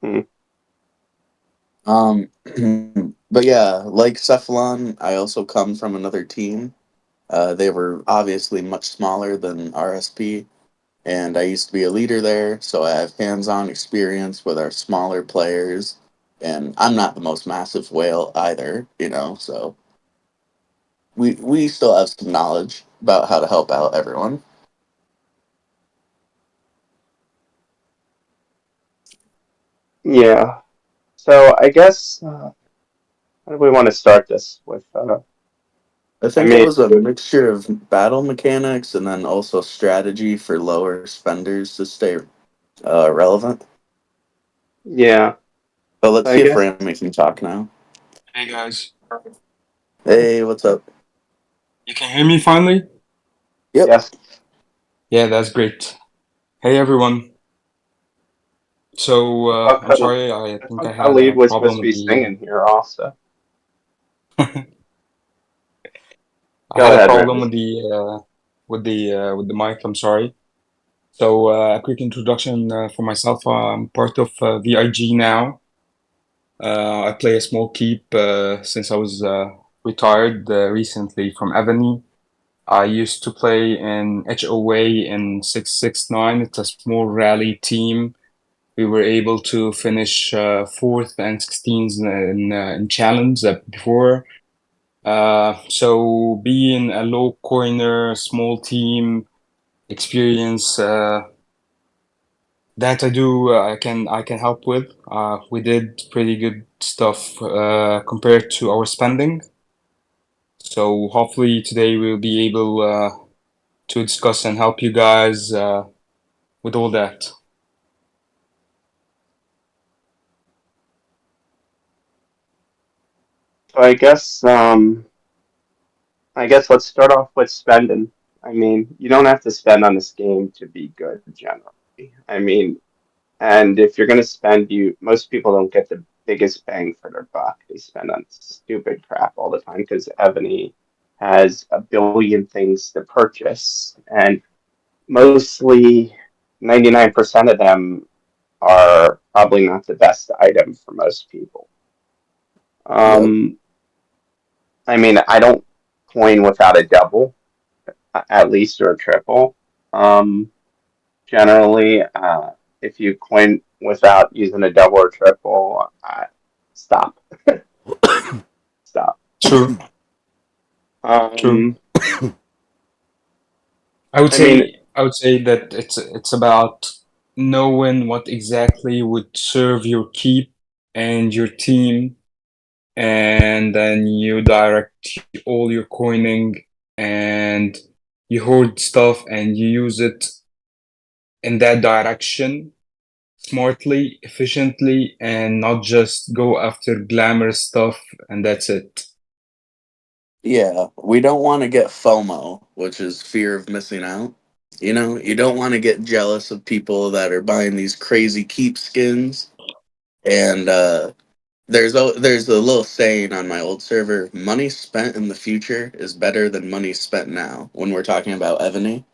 Hmm. Um, but yeah, like Cephalon, I also come from another team. They were obviously much smaller than RSP, and I used to be a leader there, so I have hands-on experience with our smaller players. And I'm not the most massive whale either, so we still have some knowledge about how to help out everyone. Yeah. So I guess how do we want to start this with? I I think it mean, was a mixture of battle mechanics and then also strategy for lower spenders to stay relevant. yeah. But let's So I see if guess Rami can talk now. Hey guys, Hey, what's up? you can hear me finally? Yep. yes. Yeah, that's great. Hey everyone. So I thought I'm Khal- sorry, I I think I thought had Khalid a was supposed problem to with be the singing here also. I Go had a ahead, problem Remy. with the mic. I'm sorry. So a quick introduction for myself. I'm part of VIG now. I play a small keep since I was retired recently from Evony. I used to play in HOA in 669. It's a small rally team. We were able to finish fourth and 16th in challenge before. So being a low corner, small team experience that I can help with. We did pretty good stuff compared to our spending. So hopefully today we'll be able to discuss and help you guys with all that. So I guess let's start off with spending. I mean, you don't have to spend on this game to be good generally. I mean, and if you're gonna spend, you most people don't get the biggest bang for their buck. They spend on stupid crap all the time because Ebony has a billion things to purchase, and mostly 99% of them are probably not the best item for most people. Yep. Um, I mean, I don't coin without a double, at least, or a triple. Um, Generally, if you coin without using a double or triple, stop, stop. True, true. Um, I I would mean, say I would say that it's about knowing what exactly would serve your keep and your team, and then you direct all your coining and you hoard stuff and you use it in that direction smartly, efficiently, and not just go after glamorous stuff and that's it. Yeah, we don't want to get FOMO, which is fear of missing out. You don't want to get jealous of people that are buying these crazy keep skins. And there's a little saying on my old server: money spent in the future is better than money spent now. When we're talking about Evony,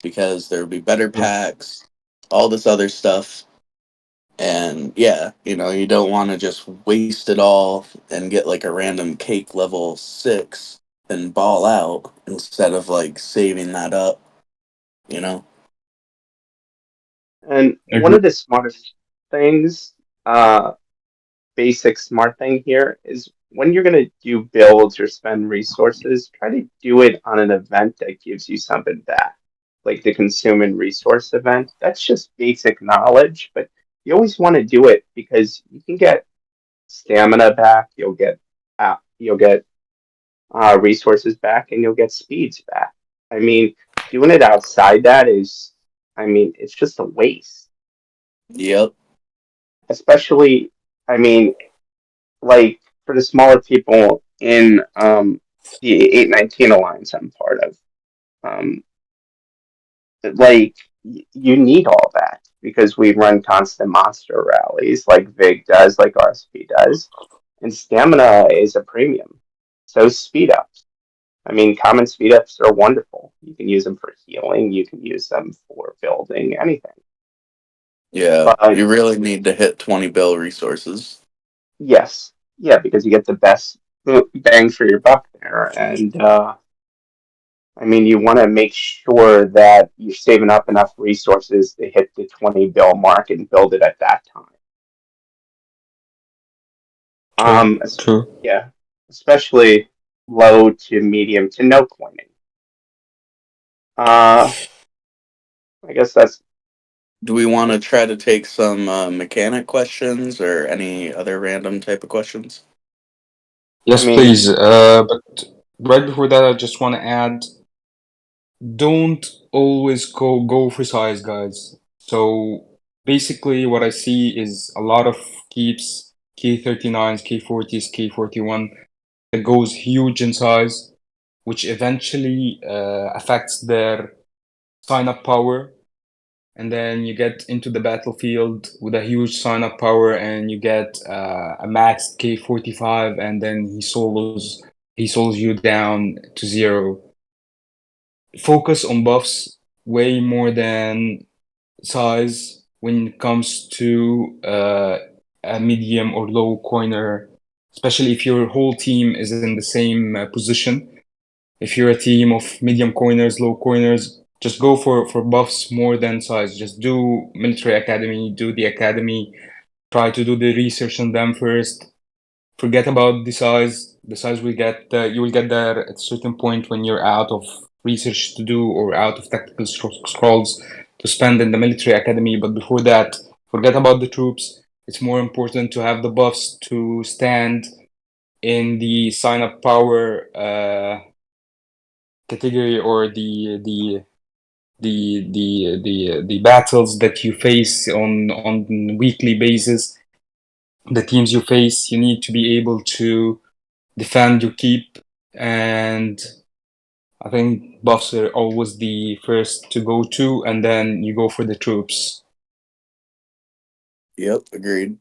because there will be better Yeah. packs, all this other stuff. And yeah, you don't want to just waste it all and get like a random cake level 6 and ball out instead of like saving that up, you know? and one Agree. of the smartest things, basic smart thing here is when you're gonna do builds or spend resources, try to do it on an event that gives you something back, like the consume and resource event. That's just basic knowledge, but you always want to do it because you can get stamina back, you'll get resources back, and you'll get speeds back. I mean, doing it outside that is, I mean, it's just a waste. Yep. Especially, I mean, like for the smaller people in the 819 alliance I'm part of, um, like you need all that because we run constant monster rallies like VIG does, like RSP does, and stamina is a premium. So speed ups. I mean, common speed ups are wonderful. You can use them for healing. You can use them for building anything. Yeah, But you really need to hit 20 bill resources. yes, yeah, because you get the best bang for your buck there. And I mean, you want to make sure that you're saving up enough resources to hit the 20 bill mark and build it at that time. True, true. Yeah, especially low to medium to no coining. Uh, I guess that's, Do we want to try to take some mechanic questions or any other random type of questions? I Yes, mean, please. But right before that, I just want to add, don't always go for size, guys. So basically, what I see is a lot of keeps, K39s, K40s, K41 that goes huge in size, which eventually affects their sign-up power. And then you get into the battlefield with a huge sign-up power, and you get a maxed K45, and then he solos you down to zero. Focus on buffs way more than size when it comes to a medium or low coiner, especially if your whole team is in the same position. If you're a team of medium coiners, low coiners, just go for buffs more than size. Just do military academy, do the academy, try to do the research on them first. Forget about the size. The size will get you will get there at a certain point when you're out of research to do or out of tactical scrolls to spend in the military academy. But before that, forget about the troops. It's more important to have the buffs to stand in the sign up power category, or the battles that you face on weekly basis. The teams you face, you need to be able to defend your keep, and I think buffs are always the first to go to, and then you go for the troops. Yep, agreed.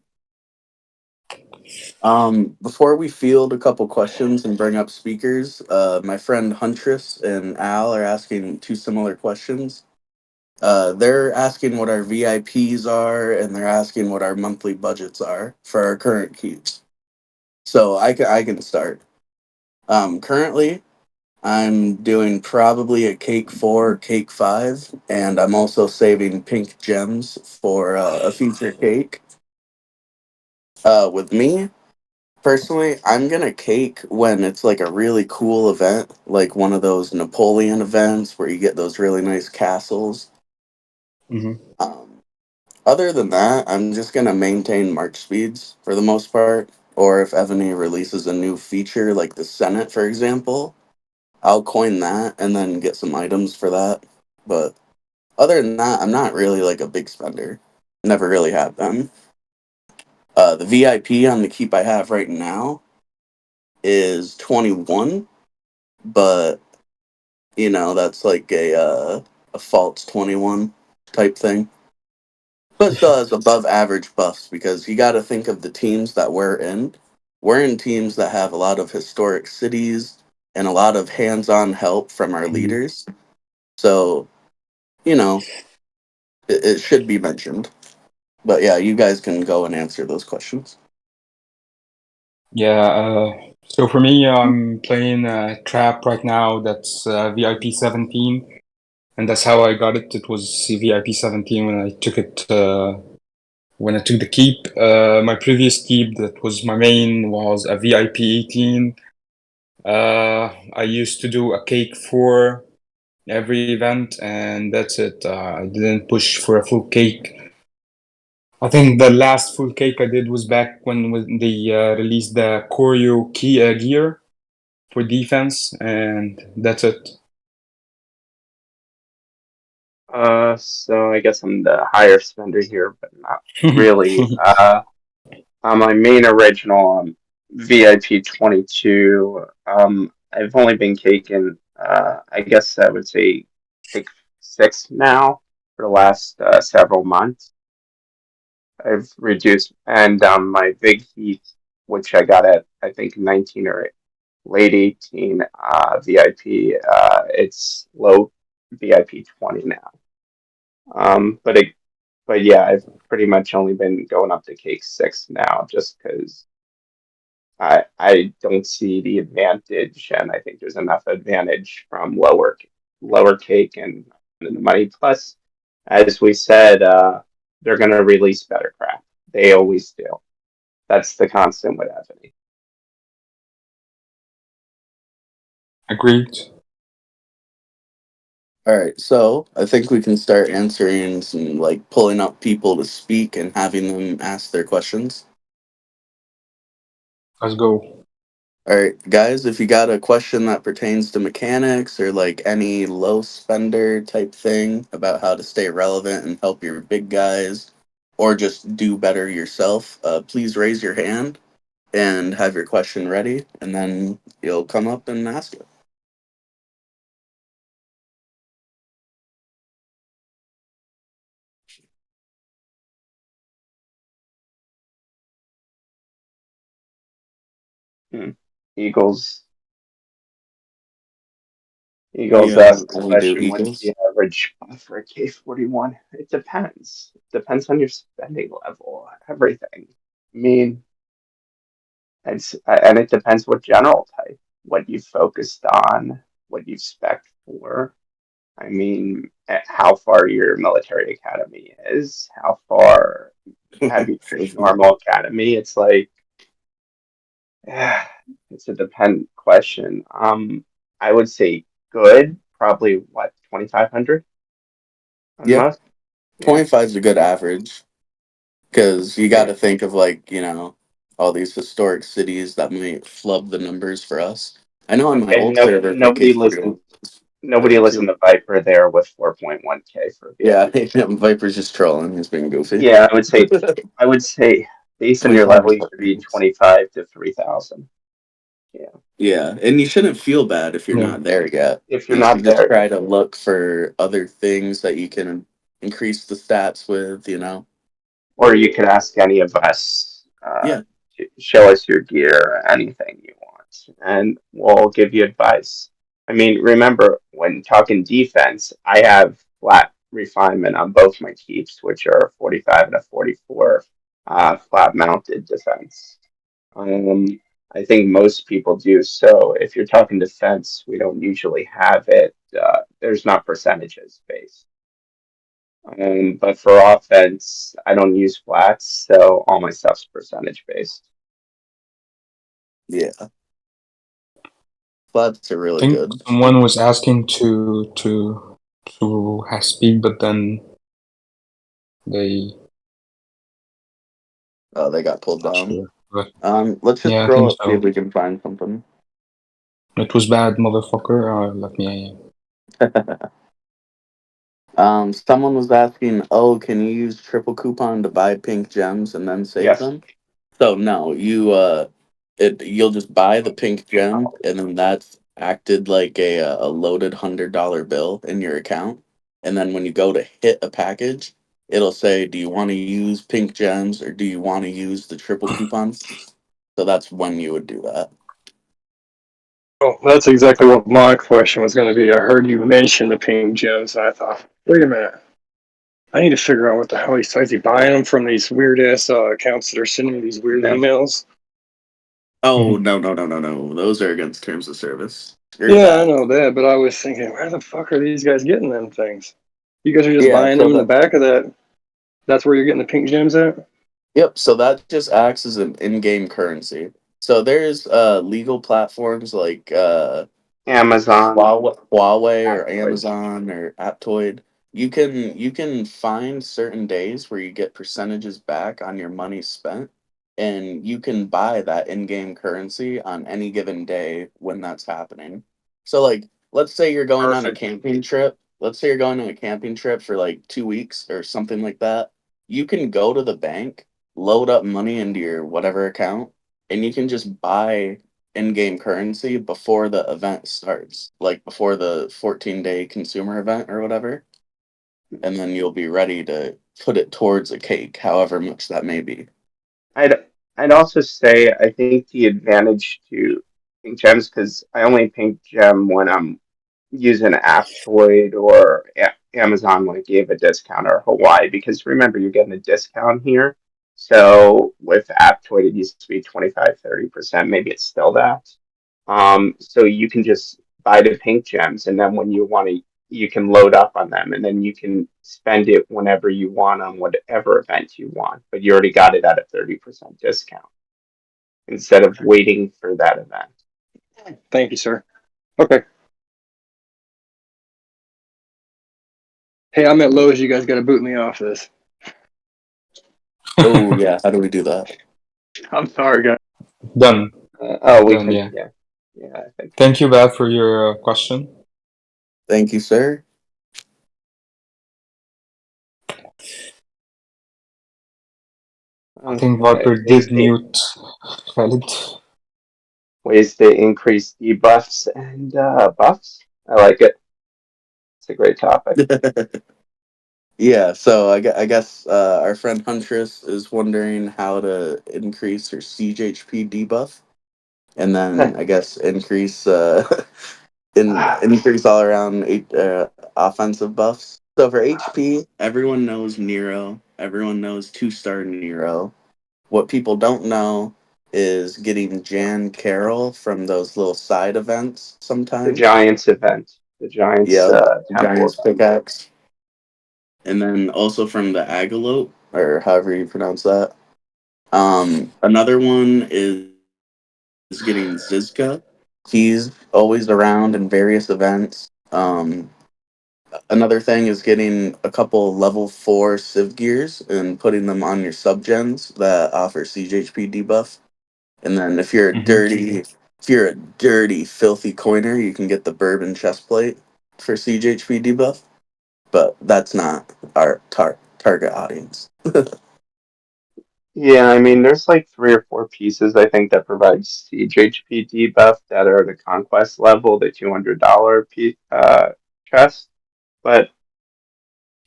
Before we field a couple questions and bring up speakers, my friend Huntress and Al are asking two similar questions. They're asking what our VIPs are, and they're asking what our monthly budgets are for our current keeps. So I can start. Currently, I'm doing probably a cake 4, cake 5, and I'm also saving pink gems for a future cake. With me, personally, I'm gonna cake when it's like a really cool event, like one of those Napoleon events where you get those really nice castles. Hmm. Um, Other than that, I'm just gonna maintain march speeds for the most part. Or if Evony releases a new feature like the Senate, for example, I'll coin that and then get some items for that. But other than that, I'm not really like a big spender. Never really have been. The VIP on the keep I have right now is 21, but that's like a false 21 type thing. But still has above average buffs because you got to think of the teams that we're in. We're in teams that have a lot of historic cities and a lot of hands-on help from our leaders. So, you know, it should be mentioned. But yeah, you guys can go and answer those questions. Yeah. So for me, I'm playing Trap right now. That's VIP 17, and that's how I got it. It was VIP 17 when I took it. When I took the keep, my previous keep that was my main was a VIP 18. I used to do a cake for every event, and that's it. I didn't push for a full cake. I think the last full cake I did was back when they released the choreo key gear for defense, and that's it. so I guess I'm the higher spender here, but not really. On my main original, VIP 22, I've only been caking, I guess I would say cake 6 now for the last several months. I've reduced, and my big heat, which I got at I think 19 or late 18 VIP, it's low VIP 20 now. But but yeah, I've pretty much only been going up to cake six now, just because I don't see the advantage, and I think there's enough advantage from lower cake and the money. Plus, as we said, they're gonna release better crap. They always do. That's the constant with Evony. Agreed. All right, so I think we can start answering some, like, pulling up people to speak and having them ask their questions. Let's go. All right, guys, if you got a question that pertains to mechanics or like any low spender type thing about how to stay relevant and help your big guys or just do better yourself, please raise your hand and have your question ready, and then you'll come up and ask it. Hmm. Eagles. Eagles Yeah, asked the only do question, what's Eagles. the average for a K41? It depends. Depends on your spending level, everything. I mean, and it depends what general type, what you focused on, what you spec for. I mean, how far your military academy is, how far have you finished normal academy? It's like, it's a depend question. I would say good, probably what, 2,500 on Yep, most? Yeah. 25 is a good average because you got Yeah. to think of, like, all these historic cities that might flub the numbers for us. I know on my Okay, old no, server for nobody K41, listen. Nobody listen to Viper there with 4.1K for yeah, VIP. Viper's just trolling. He's being goofy. Yeah, I would say based on your 25 level, is you what should it be is. 25 to 3,000. Yeah. Yeah, and you shouldn't feel bad if you're Yeah. not there yet. If you're You should not just there, try to look for other things that you can increase the stats with. or you could ask any of us, Yeah. to show us your gear, anything you want, and we'll give you advice. I mean, remember, when talking defense, I have flat refinement on both my keeps, which are a 45 and a 44 flat mounted defense. Um, I think most people do. So if you're talking defense, we don't usually have it. There's not percentages based. But for offense, I don't use flats, so all my stuff's percentage based. Yeah. Flats are I really think good. someone was asking to have speed, but then they They got pulled not down. sure. But Let's just yeah, I scroll think up, see if so. we can find something. It was bad, motherfucker. Let me. Someone was asking, oh, can you use triple coupon to buy pink gems and then save Yes. them? So no, you'll just buy the pink gem, and then that's acted like a loaded $100 bill in your account. And then when you go to hit a package, it'll say, do you want to use pink gems or do you want to use the triple coupons? So that's when you would do that. Oh, that's exactly what my question was going to be. I heard you mention the pink gems, and I thought, wait a minute. I need to figure out what the hell is he buying them from these weird ass accounts that are sending me these weird No. emails? Oh, Mhm. no, no, no, no, no. Those are against terms of service. Screw Yeah, I that. know that, but I was thinking, where the fuck are these guys getting them things? You guys are just Yeah, buying so them in the that back of that. That's where you're getting the pink gems at? Yep, so that just acts as an in-game currency. So there's legal platforms like Amazon, Huawei or Aptoid. Amazon or Aptoid. You can find certain days where you get percentages back on your money spent, and you can buy that in-game currency on any given day when that's happening. So, like, let's say you're going on a Perfect. camping trip. Let's say you're going on a camping trip for like 2 weeks or something like that. You can go to the bank, load up money into your whatever account, and you can just buy in-game currency before the event starts, like before the 14-day consumer event or whatever, and then you'll be ready to put it towards a cake, however much that may be. I'd I'd also say I think the advantage to pink gems, because I only pink gem when I'm using Aptoid or Amazon like gave a discount or Hawaii because remember you're getting a discount here. So with Aptoid it used to be 25-30%, maybe it's still that. So you can just buy the pink gems and then when you want to you can load up on them and then you can spend it whenever you want on whatever event you want, but you already got it at a 30% discount instead of waiting for that event. Thank you, sir. Okay. Hey, I'm at Lowe's. You guys got to boot me off this. Oh yeah, how do we do that? I'm sorry, guys. Done. Oh, we Done. can, Yeah. yeah. Yeah, I think. Thank you, Bab, for your question. Thank you, sir. I think Okay. Viper did mute Khalid. Ways to increase debuffs and buffs. I like it. It's a great topic. Yeah, so I guess our friend Huntress is wondering how to increase her siege HP debuff, and then I guess increase increase all around offensive buffs. So for HP, everyone knows Nero. Everyone knows 2-star Nero. What people don't know is getting Jan Carroll from those little side events The sometimes. Giants event, the Giants Yep, temple Giants event. pickaxe. And then also from the Agalope, or however you pronounce that. Another one is getting Zizka. He's always around in various events. Another thing is getting a couple level 4 Civ gears and putting them on your subgens that offer siege HP debuff. And then Mm-hmm. if you're a dirty, filthy coiner, you can get the bourbon chestplate for siege HP debuff. But that's not our target audience. Yeah, I mean, there's like 3 or 4 pieces I think that provide siege HP debuff that are the conquest level, the $200 chest. But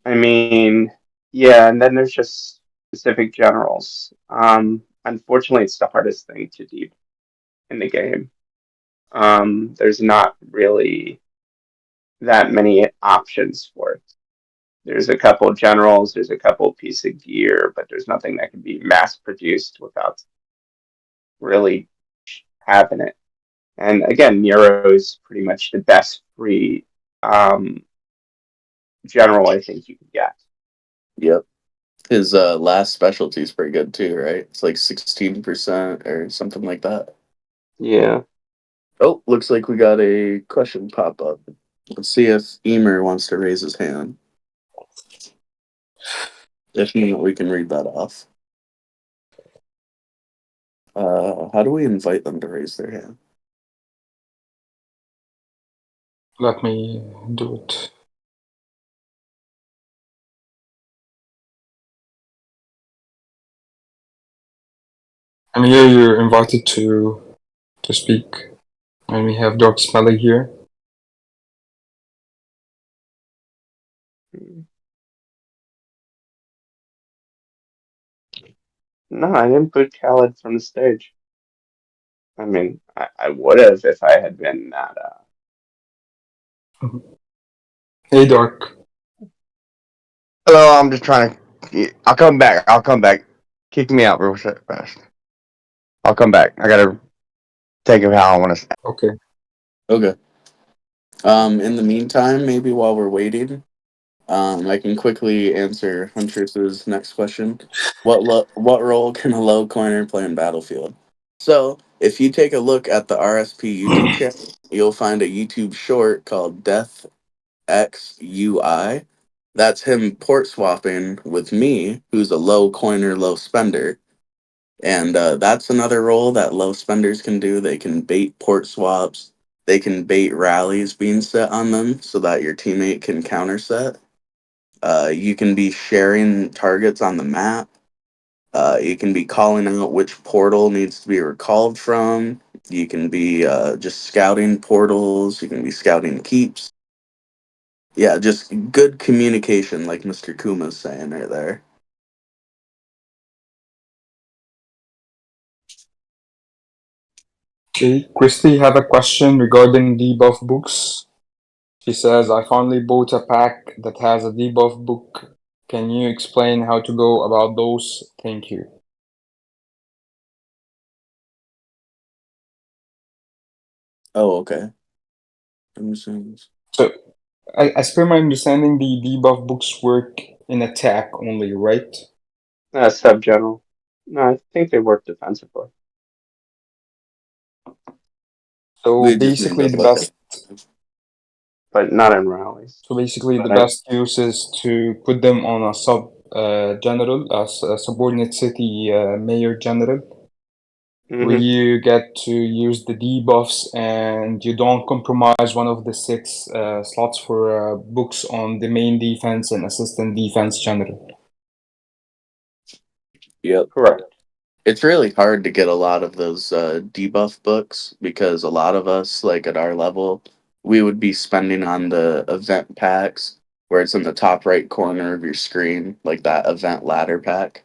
I mean, yeah, and then there's just specific generals. Unfortunately, it's the hardest thing to deep in the game. There's not really that many options for it. There's a couple generals, there's a couple piece of gear, but there's nothing that can be mass produced without really having it. And again, Nero is pretty much the best free um, general I think you can get. Yep. His last specialty is pretty good too, right? It's like 16% or something like that. Yeah. Oh, looks like we got a question pop up. Let's see if Emer wants to raise his hand. If not, we can read that off. How do we invite them to raise their hand? Let me do it. And here you're invited to speak. And we have Dark Smelly here. No, I didn't put Khaled from the stage. I mean, I would have if I had been that. Hey, Dark. Hello, I'm just trying to. I'll come back. I'll come back. Kick me out real fast. I'll come back. I gotta think of how I want to. Okay. Okay. In the meantime, maybe while we're waiting, I can quickly answer Huntress's next question. What role can a low coiner play in Battlefield? So, if you take a look at the RSP YouTube channel, you'll find a YouTube short called Death XUI. That's him port swapping with me, who's a low coiner, low spender. And that's another role that low spenders can do. They can bait port swaps. They can bait rallies being set on them so that your teammate can counter set. You can be sharing targets on the map. You can be calling out which portal needs to be recalled from. You can be just scouting portals. You can be scouting keeps. Yeah, just good communication, like Mr. Kuma's saying right there. Okay. Christy have a question regarding debuff books. She says, I finally bought a pack that has a debuff book. Can you explain how to go about those? Thank you. Oh, okay. I'm just saying this. So, as per my understanding, the debuff books work in attack only, right? Sub general. No, I think they work defensively, So We just named basically a the book. best but not in rallies. so basically the But I, best use is to put them on a sub general, a subordinate city mayor general, where hmm you get to use the debuffs and you don't compromise one of the six slots for books on the main defense and assistant defense general. Yep. correct. It's really hard to get a lot of those debuff books because a lot of us, like at our level, we would be spending on the event packs where it's in the top right corner of your screen, like that event ladder pack.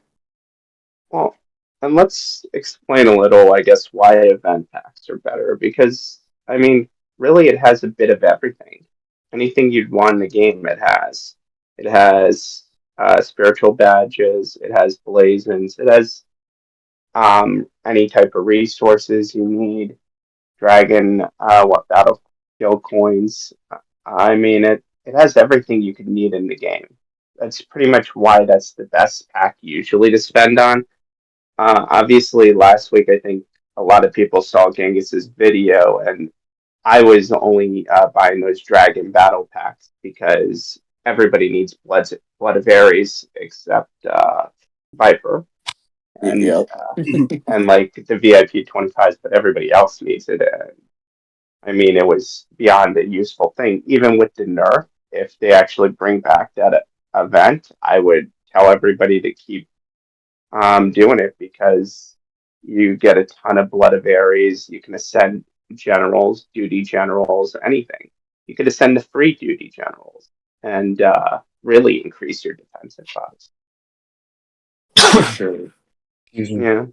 Well, and let's explain a little, I guess, why event packs are better. Because, I mean, really, it has a bit of everything. Anything you'd want in the game, it has. It has spiritual badges, it has blazons, it has any type of resources you need, dragon, what battlefield coins. I mean, it has everything you could need in the game. That's pretty much why that's the best pack usually to spend on. Obviously, last week I think a lot of people saw Genghis's video, and I was only buying those Dragon Battle Packs because everybody needs Blood of Ares except Viper and Yep. and like the VIP 25s, but everybody else needs it. I mean, it was beyond a useful thing. Even with the nerf, if they actually bring back that event, I would tell everybody to keep doing it because you get a ton of Blood of Ares. You can ascend generals, duty generals, anything. You could ascend to free duty generals and really increase your defensive buffs. For sure. Excuse me. Yeah.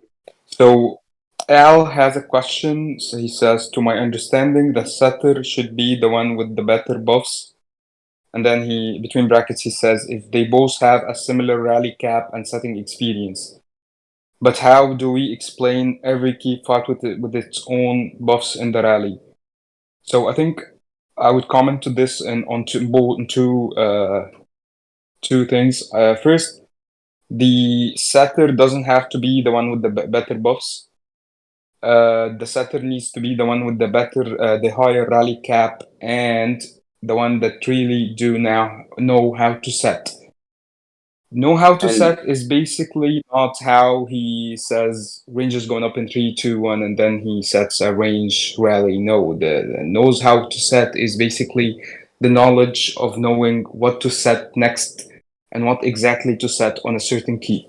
So Al has a question. So he says, to my understanding, the setter should be the one with the better buffs. And then he, between brackets, he says, if they both have a similar rally cap and setting experience. But how do we explain every keep fight with its own buffs in the rally? So I think I would comment to this and on two things. First, the setter doesn't have to be the one with the better buffs. The setter needs to be the one with the higher rally cap and the one that really do now know how to set. Know how to And set is basically not how he says range is going up in 3, 2, 1, and then he sets a range rally. No, the knows how to set is basically the knowledge of knowing what to set next and what exactly to set on a certain keep.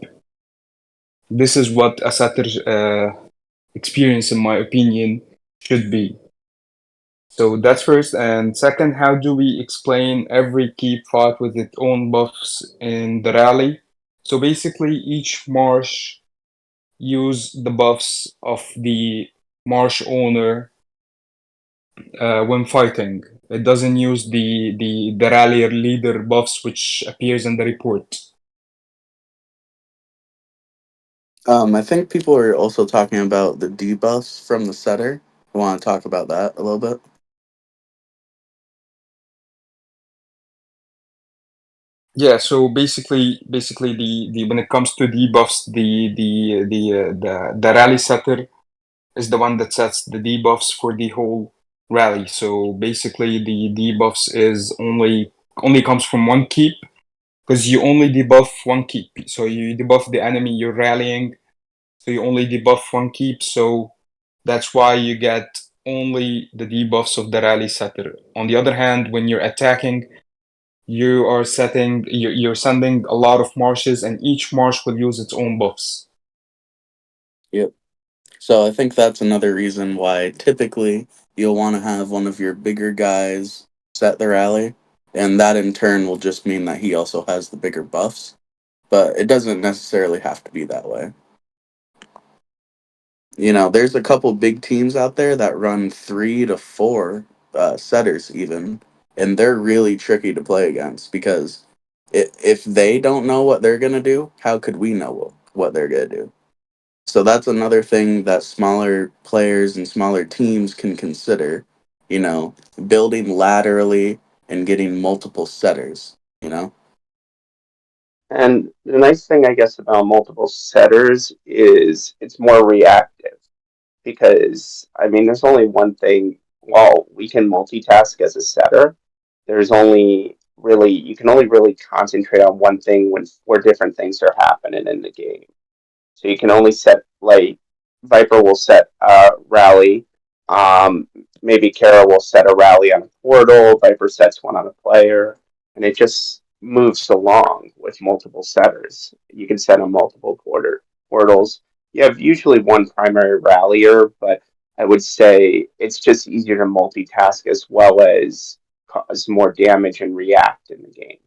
This is what a setter's experience, in my opinion, should be. So that's first. And second, how do we explain every keep fought with its own buffs in the rally? So basically, each marsh use the buffs of the marsh owner when fighting. It doesn't use the rally leader buffs which appears in the report. I think people are also talking about the debuffs from the setter. I want to talk about that a little bit. Yeah, so basically the when it comes to debuffs, the rally setter is the one that sets the debuffs for the whole rally. So basically, the debuffs is only comes from one keep because you only debuff one keep. So you debuff the enemy you're rallying, so you only debuff one keep. So that's why you get only the debuffs of the rally setter. On the other hand, when you're attacking, you're sending a lot of marshes, and each marsh will use its own buffs. Yep. So I think that's another reason why typically you'll want to have one of your bigger guys set the rally, and that in turn will just mean that he also has the bigger buffs. But it doesn't necessarily have to be that way. You know, there's a couple big teams out there that run 3 to 4 setters even, and they're really tricky to play against because if they don't know what they're gonna do, how could we know what they're gonna do? So that's another thing that smaller players and smaller teams can consider, you know, building laterally and getting multiple setters, you know? And the nice thing, I guess, about multiple setters is it's more reactive because, I mean, there's only one thing. While we can multitask as a setter, there's only really, you can only really concentrate on one thing when four different things are happening in the game. So you can only set, like, Viper will set a rally. Um, Maybe Kara will set a rally on a portal. Viper sets one on a player, and it just moves along with multiple setters. You can set on multiple portals. You have usually one primary rallier, but I would say it's just easier to multitask as well as cause more damage and react in the game.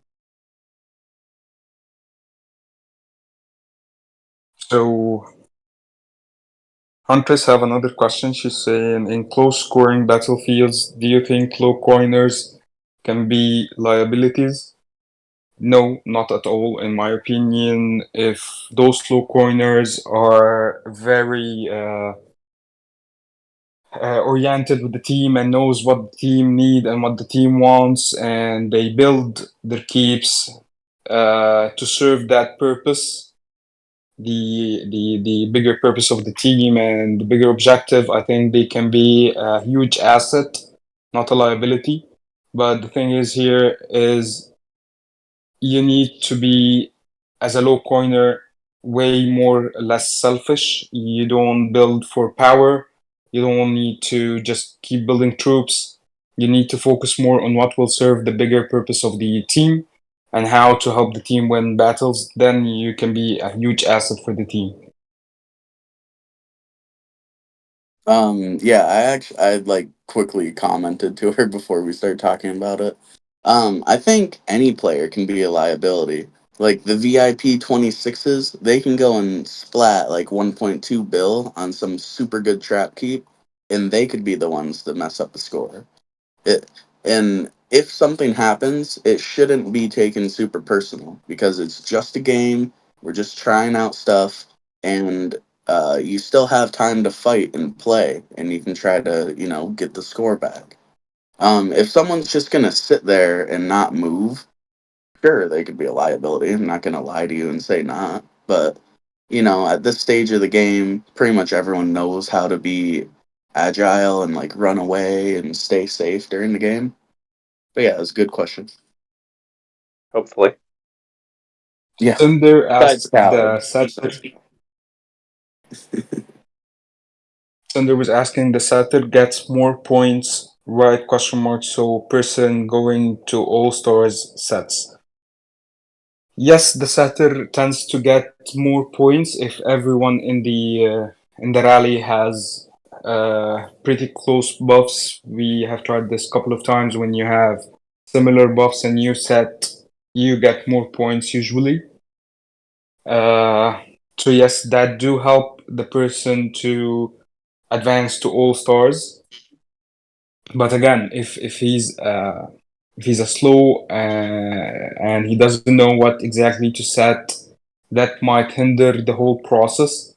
So Huntress have another question. She's saying, in close scoring battlefields, do you think low coiners can be liabilities? No, not at all. In my opinion, if those low coiners are very oriented with the team and knows what the team need and what the team wants, and they build their keeps to serve that purpose, the bigger purpose of the team and the bigger objective, I think they can be a huge asset, not a liability. But the thing is here is you need to be, as a low coiner, way more less selfish. You don't build for power. You don't need to just keep building troops. You need to focus more on what will serve the bigger purpose of the team and how to help the team win battles. Then you can be a huge asset for the team. Yeah, I like quickly commented to her before we started talking about it. I think any player can be a liability. Like the VIP 26s, they can go and splat like 1.2 bill on some super good trap keep, and they could be the ones that mess up the score. It and if something happens, it shouldn't be taken super personal because it's just a game. We're just trying out stuff, and you still have time to fight and play, and you can try to get the score back. If someone's just gonna sit there and not move, sure they could be a liability. I'm not gonna lie to you and say not, but at this stage of the game, pretty much everyone knows how to be agile and like run away and stay safe during the game. But yeah, it's a good question. Hopefully. Yeah. Cinder Besides asked the cowards. setter. Cinder was asking the setter gets more points, right? Question mark. So person going to all stars sets. Yes, the setter tends to get more points if everyone in the rally has pretty close buffs. We have tried this a couple of times. When you have similar buffs and you set, you get more points usually. Uh, so yes, that do help the person to advance to all stars. But again, if he's a slow and he doesn't know what exactly to set, that might hinder the whole process.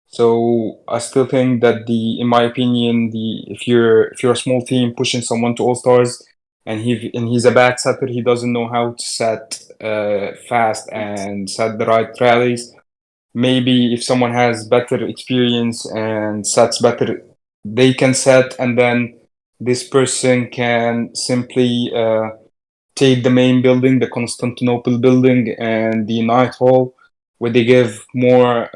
So I still think that in my opinion, if you're a small team pushing someone to all stars, and he's a bad setter, he doesn't know how to set fast and set the right rallies. Maybe if someone has better experience and sets better, they can set, and then this person can simply take the main building, the Constantinople building, and the Night Hall, where they give more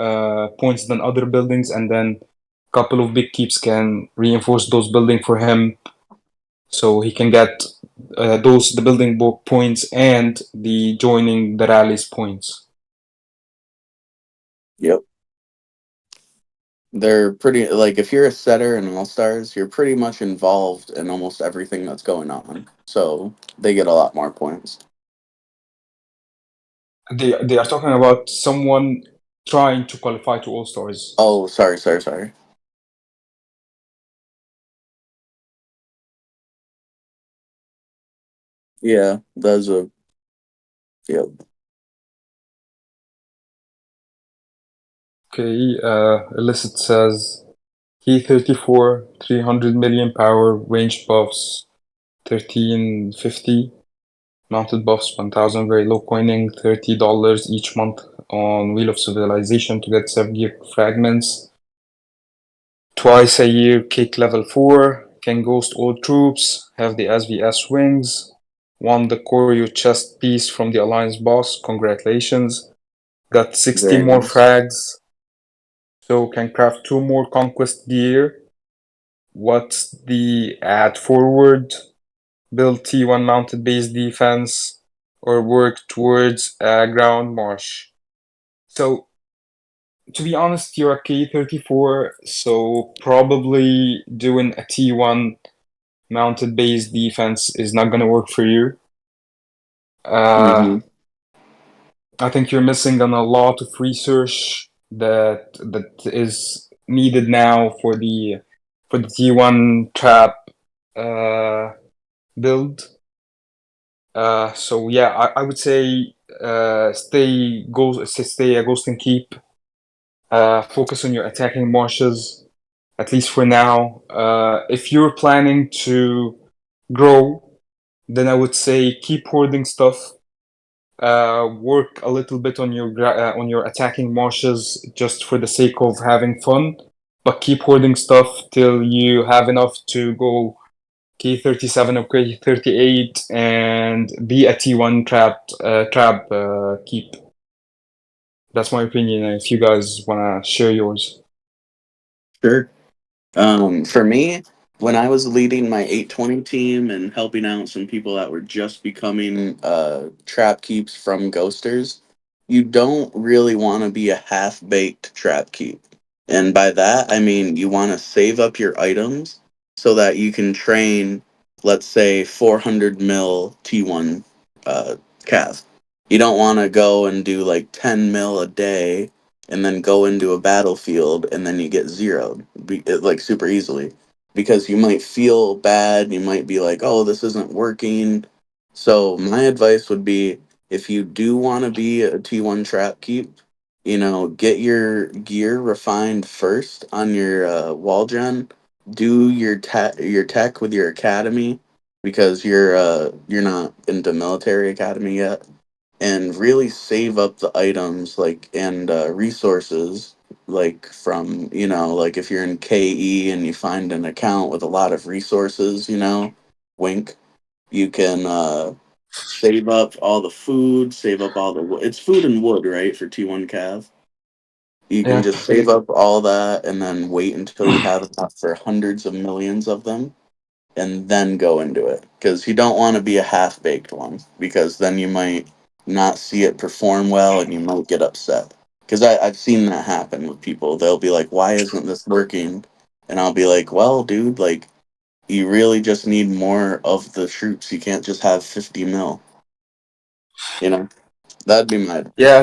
points than other buildings, and then a couple of big keeps can reinforce those buildings for him, so he can get the building points and the joining the rallies points. Yep. They're pretty like if you're a setter in All Stars, you're pretty much involved in almost everything that's going on. So they get a lot more points. They are talking about someone trying to qualify to All Stars. Oh, sorry. Yeah, that's a yep. Okay, Illicit says K34, 300 million power, range buffs, 1350, mounted buffs, 1000, very low coining, $30 each month on Wheel of Civilization to get 7 gear fragments. Twice a year, kick level 4, can ghost all troops, have the SVS wings, won the Koryu chest piece from the Alliance boss, congratulations. Got 60 Very more nice. frags, so can craft 2 more conquest gear. What's the add forward? Build T1 mounted base defense, or work towards a ground march. So, to be honest, you're a K34, so probably doing a T1 mounted base defense is not gonna work for you. Uh, Mm-hmm. I think you're missing on a lot of research that is needed now for the T1 trap build. So yeah, I would say stay a ghost and keep. Focus on your attacking marshes, at least for now. If you're planning to grow, then I would say keep hoarding stuff. Work a little bit on your attacking marshes just for the sake of having fun, but keep hoarding stuff till you have enough to go K37 or K38 and be a T1 trap keep. That's my opinion. If you guys wanna share yours. Sure. For me, when I was leading my 820 team and helping out some people that were just becoming trap keeps from ghosters, you don't really want to be a half baked trap keep. And by that, I mean you want to save up your items so that you can train, let's say, 400 mil T1 uh, cav. You don't want to go and do like 10 mil a day and then go into a battlefield and then you get zeroed like super easily because you might feel bad, you might be like, oh, this isn't working. So my advice would be, if you do want to be a T1 trap keep, get your gear refined first on your wall gen, do your tech with your academy because you're not into military academy yet, and really save up the items like and resources, like from like if you're in KE and you find an account with a lot of resources, wink, you can save up all the food, save up all the it's food and wood, right, for T1 Cav. You can Yeah. just save up all that and then wait until you have enough for hundreds of millions of them and then go into it, because you don't want to be a half baked one, because then you might not see it perform well and you might get upset. Because I've seen that happen with people. They'll be like, why isn't this working? And I'll be like, well, dude, like, you really just need more of the troops. You can't just have 50 mil. You know, that'd be my advice. Yeah,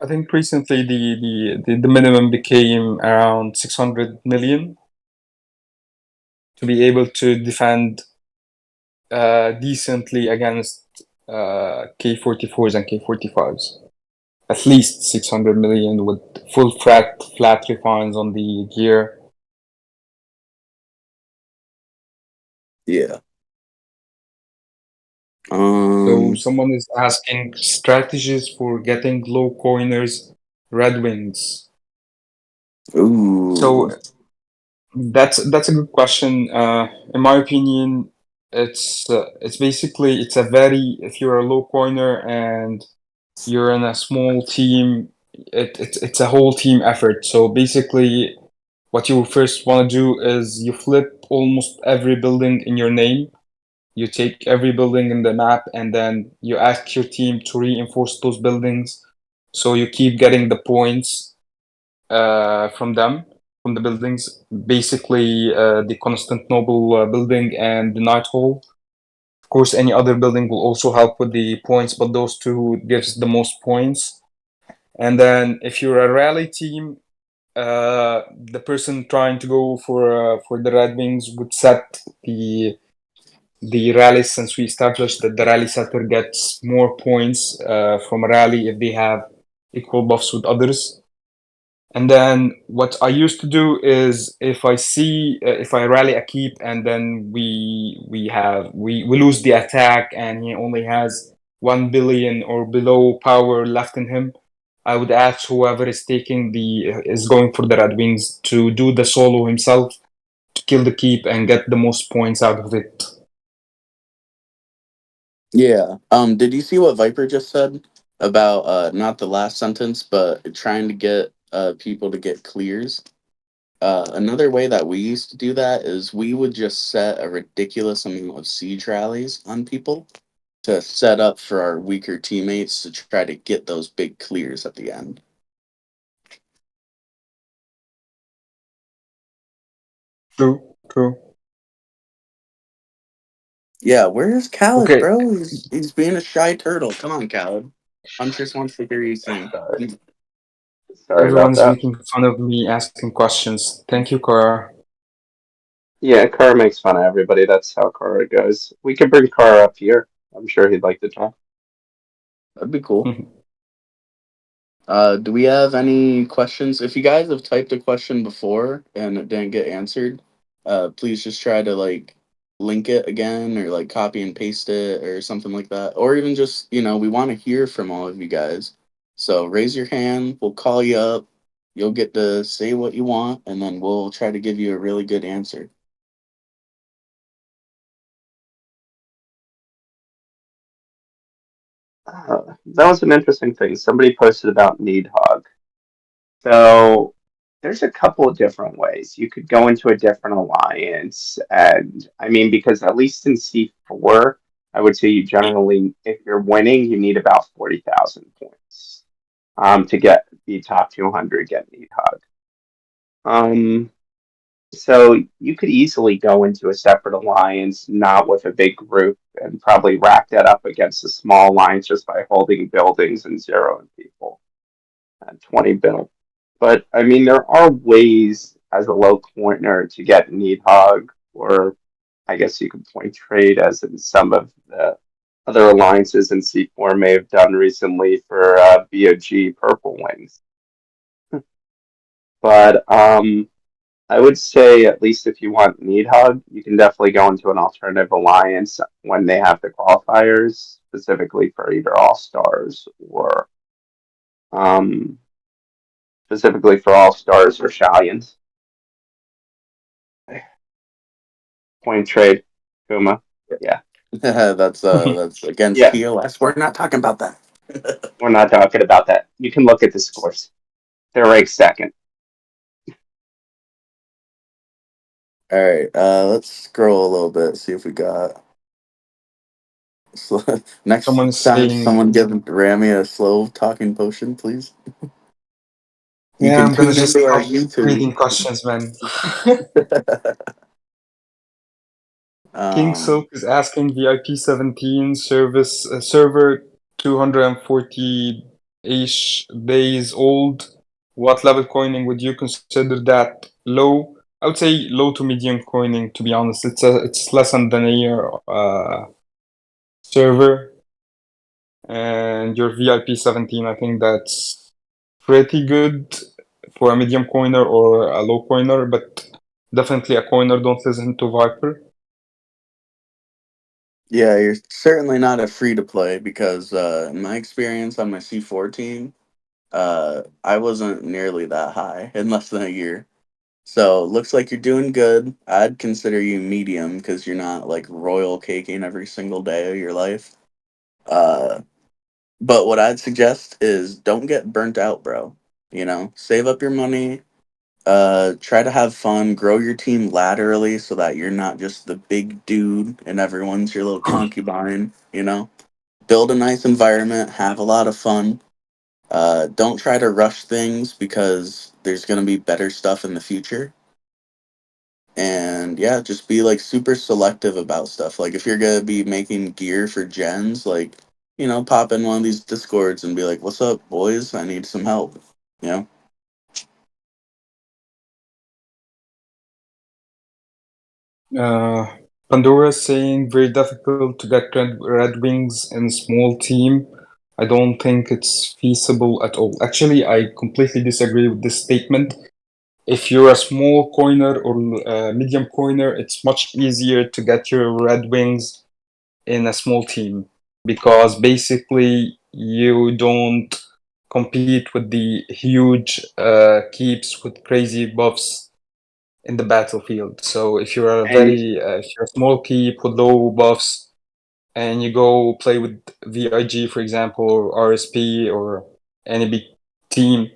I think recently the minimum became around 600 million to be able to defend decently against K44s and K45s. At least 600 million with full flat refines on the gear. Yeah. So Um. someone is asking strategies for getting low coiners red wings. Ooh. So that's a good question. In my opinion, it's basically it's a very if you're a low coiner and you're in a small team, it's a whole team effort. So basically, what you first want to do is you flip almost every building in your name. You take every building in the map and then you ask your team to reinforce those buildings. So you keep getting the points from them, from the buildings. Basically, the Constantinople building and the Night Hall. Of course, any other building will also help with the points, but those two gives the most points. And then if you're a rally team, the person trying to go for the Red Wings would set the rallies, since we established that the rally setter gets more points from a rally if they have equal buffs with others. And then what I used to do is if I see if I rally a keep and then we lose the attack and he only has 1 billion or below power left in him, I would ask whoever is taking the is going for the red wings to do the solo himself to kill the keep and get the most points out of it. Yeah. Did you see what Viper just said about not the last sentence, but trying to get people to get clears? Another way that we used to do that is we would just set a ridiculous amount of siege rallies on people to set up for our weaker teammates to try to get those big clears at the end. True. Yeah, where's Khaled, Okay, bro? He's being a shy turtle. Come on, Khaled. Huntress wants to hear you sing. Sorry, sorry about everyone's that. making fun of me asking questions. Thank you, Kara. Yeah, Carr makes fun of everybody. That's how Carr goes. We could bring Carr up here. I'm sure he'd like to talk. That'd be cool. Do we have any questions? If you guys have typed a question before and it didn't get answered, please just try to like link it again or like copy and paste it or something like that. Or even just, we want to hear from all of you guys. So raise your hand, we'll call you up, you'll get to say what you want, and then we'll try to give you a really good answer. That was an interesting thing. Somebody posted about Needhog. So there's a couple of different ways. You could go into a different alliance, and I mean, because at least in C4, I would say you generally, if you're winning, you need about 40,000 points to get the top 200, get Needhog. Um, so you could easily go into a separate alliance, not with a big group, and probably rack that up against a small alliance just by holding buildings and zeroing people at 20 bill. But I mean, there are ways as a low pointer to get Needhog, or I guess you could point trade as in some of the other alliances in C4 may have done recently for VOG Purple Wings. But I would say, at least if you want Needhog, you can definitely go into an alternative alliance when they have the qualifiers, specifically for either All Stars or um, specifically for All Stars or Stallions. Point trade, Kuma. Yeah. That's against Yeah. TOS. We're not talking about that. We're not talking about that. You can look at the scores. They're ranked second. All right, let's scroll a little bit, see if we got. Next Someone's time, saying, someone give Rami a slow talking potion, please. You yeah, can I'm gonna tune just into our stop YouTube. reading questions, man. King um, Silk is asking VIP 17 service server 240-ish days old. What level coining would you consider that low? I would say low to medium coining, to be honest. It's less than a year server. And your VIP 17, I think that's pretty good for a medium coiner or a low coiner, but definitely a coiner. Don't listen to Viper. yeah, you're certainly not a free to play because in my experience on my C4 team, I wasn't nearly that high in less than a year. So looks like you're doing good. I'd consider you medium because you're not like royal caking every single day of your life. Uh, but what I'd suggest is don't get burnt out, bro. Save up your money. Try to have fun. Grow your team laterally so that you're not just the big dude and everyone's your little concubine. Build a nice environment. Have a lot of fun. Don't try to rush things because there's gonna be better stuff in the future. And yeah, just be like super selective about stuff. Like if you're gonna be making gear for gens, like pop in one of these discords and be like, "What's up, boys? I need some help." You know. Uh, Pandora saying very difficult to get Red Wings in small team. I don't think it's feasible at all. Actually, I completely disagree with this statement. If you're a small coiner or medium coiner, it's much easier to get your Red Wings in a small team because basically you don't compete with the huge keeps with crazy buffs in the battlefield. So And if you're a small keep with low buffs and you go play with VIG, for example, or RSP or any big team,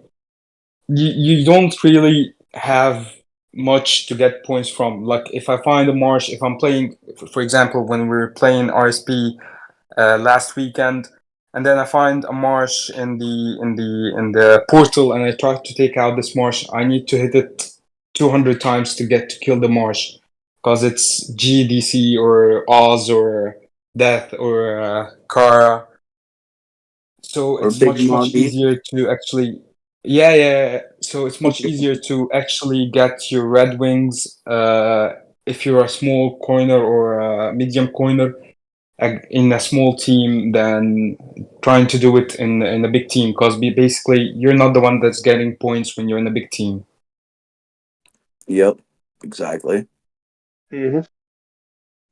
you don't really have much to get points from. Like if I find a marsh, if I'm playing, for example, when we are playing RSP last weekend, and then I find a marsh in the portal, and I try to take out this marsh. I need to hit it 200 times to get to kill the marsh, because it's GDC or Oz or Death or Kara. So Or it's Big much Moggy. easier to actually, yeah, yeah. So it's much easier to actually get your Red Wings if you're a small coiner or a medium coiner in a small team than trying to do it in a big team because basically you're not the one that's getting points when you're in a big team. Yep, exactly. mhm.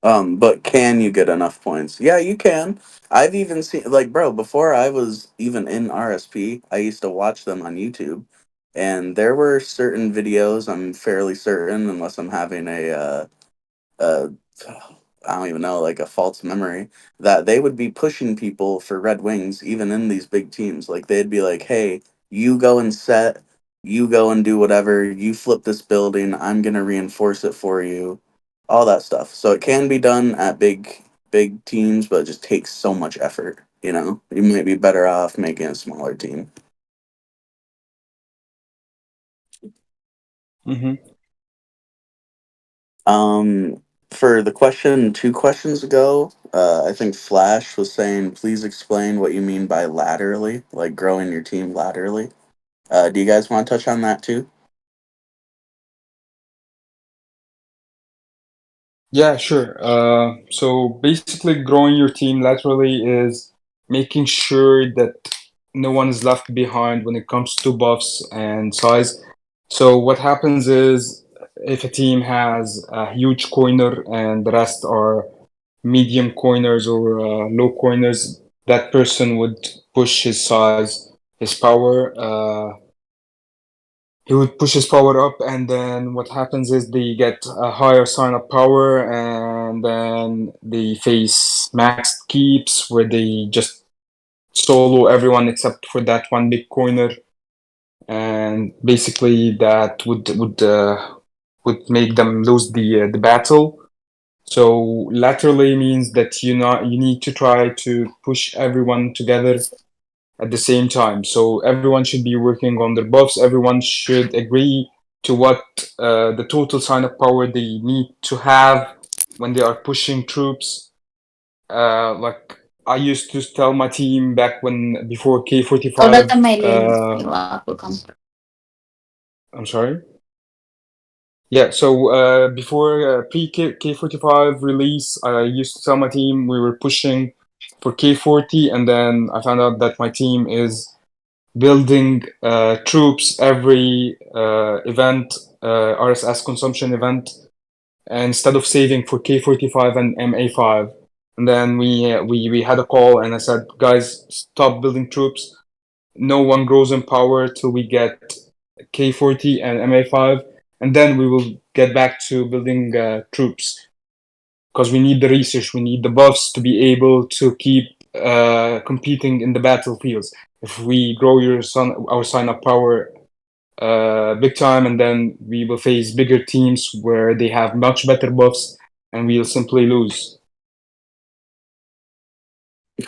But can you get enough points? Yeah, you can. I've even seen, like, bro, before I was even in RSP, I used to watch them on YouTube, and there were certain videos, I'm fairly certain, unless I'm having a I don't even know, like a false memory, that they would be pushing people for Red Wings even in these big teams. Like they'd be like, "Hey, you go and set, you go and do whatever, you flip this building, I'm gonna reinforce it for you." All that stuff. So it can be done at big teams, but it just takes so much effort, you know? You might be better off making a smaller team. Hmm. For the question 2 questions ago, I think Flash was saying, please explain what you mean by laterally, like growing your team laterally. Do you guys want to touch on that too? Yeah, sure. So basically, growing your team laterally is making sure that no one is left behind when it comes to buffs and size. So what happens is if a team has a huge coiner and the rest are medium coiners or low coiners, that person would push his size, his power. He would push his power up, and then what happens is they get a higher sign of power, and then they face maxed keeps where they just solo everyone except for that one big coiner, and basically that would make them lose the battle. So laterally means that you need to try to push everyone together at the same time. So everyone should be working on their buffs. Everyone should agree to what the total sign of power they need to have when they are pushing troops. Like I used to tell my team back when before K45. I'm sorry. Yeah, so before pre K45 release, I used to tell my team we were pushing for K40, and then I found out that my team is building troops every event, RSS consumption event, instead of saving for K45 and MA5. And then we had a call, and I said, guys, stop building troops. No one grows in power till we get K40 and MA5, and then we will get back to building troops because we need the research, we need the buffs to be able to keep competing in the battlefields. If we grow our sign up power big time, and then we will face bigger teams where they have much better buffs, and we'll simply lose.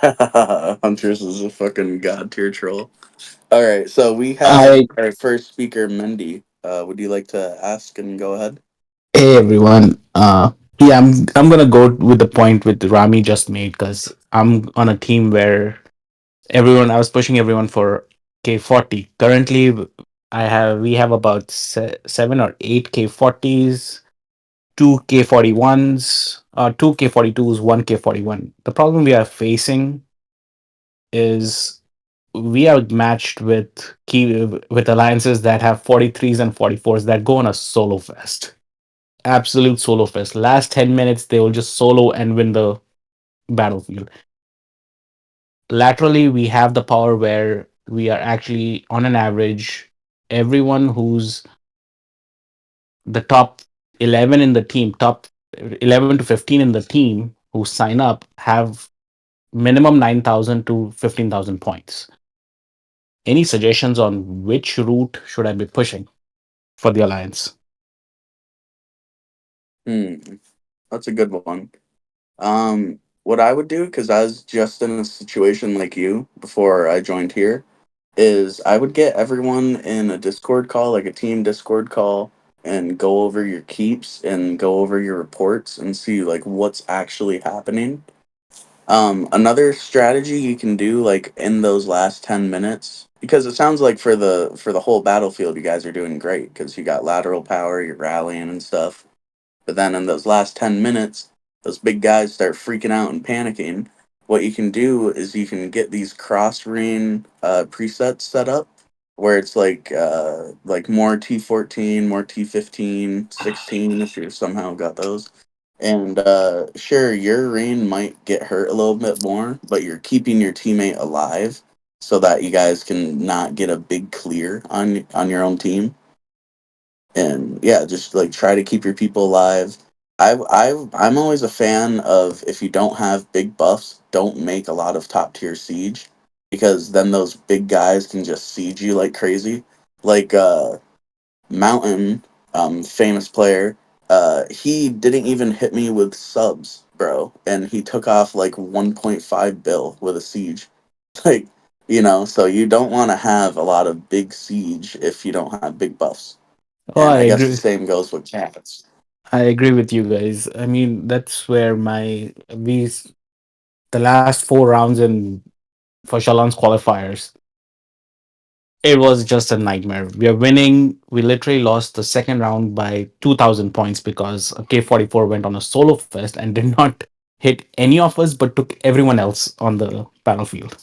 Huntress is a fucking god tier troll. All right, so we have Hi, our first speaker, Mendy. Would you like to ask and go ahead? hey everyone. Yeah, I'm gonna go with the point with Rami just made because I'm on a team where everyone I was pushing everyone for K40. Currently, we have about 7 or 8 K40s, two K41s, two K42s, one K41. The problem we are facing is we are matched with alliances that have 43s and 44s that go on a solo fest. Absolute solo fest. Last 10 minutes, they will just solo and win the battlefield. Laterally, we have the power where we are actually, on an average, everyone who's the top 11 in the team, top 11 to 15 in the team who sign up have minimum 9,000 to 15,000 points. Any suggestions on which route should I be pushing for the alliance? Hmm, that's a good one. What I would do, because I was just in a situation like you before I joined here, is I would get everyone in a Discord call, like a team Discord call, and go over your keeps and go over your reports and see like what's actually happening. Another strategy you can do like in those last 10 minutes, because it sounds like for the whole battlefield, you guys are doing great because you got lateral power, you're rallying and stuff. But then in those last 10 minutes, those big guys start freaking out and panicking. What you can do is you can get these cross ring presets set up where it's like more T14, more T15, 16 if you somehow got those. And sure, your rain might get hurt a little bit more, but you're keeping your teammate alive so that you guys can not get a big clear on your own team. And yeah, just like try to keep your people alive. I'm always a fan of if you don't have big buffs, don't make a lot of top tier siege because then those big guys can just siege you like crazy. Like Mountain, famous player, he didn't even hit me with subs, bro, and he took off like 1.5 bill with a siege. Like, so you don't want to have a lot of big siege if you don't have big buffs. Oh, And I I guess the agree. same goes with cats. I agree with you guys. I mean, that's where my these the last four rounds in for Shalon's qualifiers, it was just a nightmare. We are winning. We literally lost the second round by 2,000 points because K44 went on a solo fest and did not hit any of us, but took everyone else on the battlefield.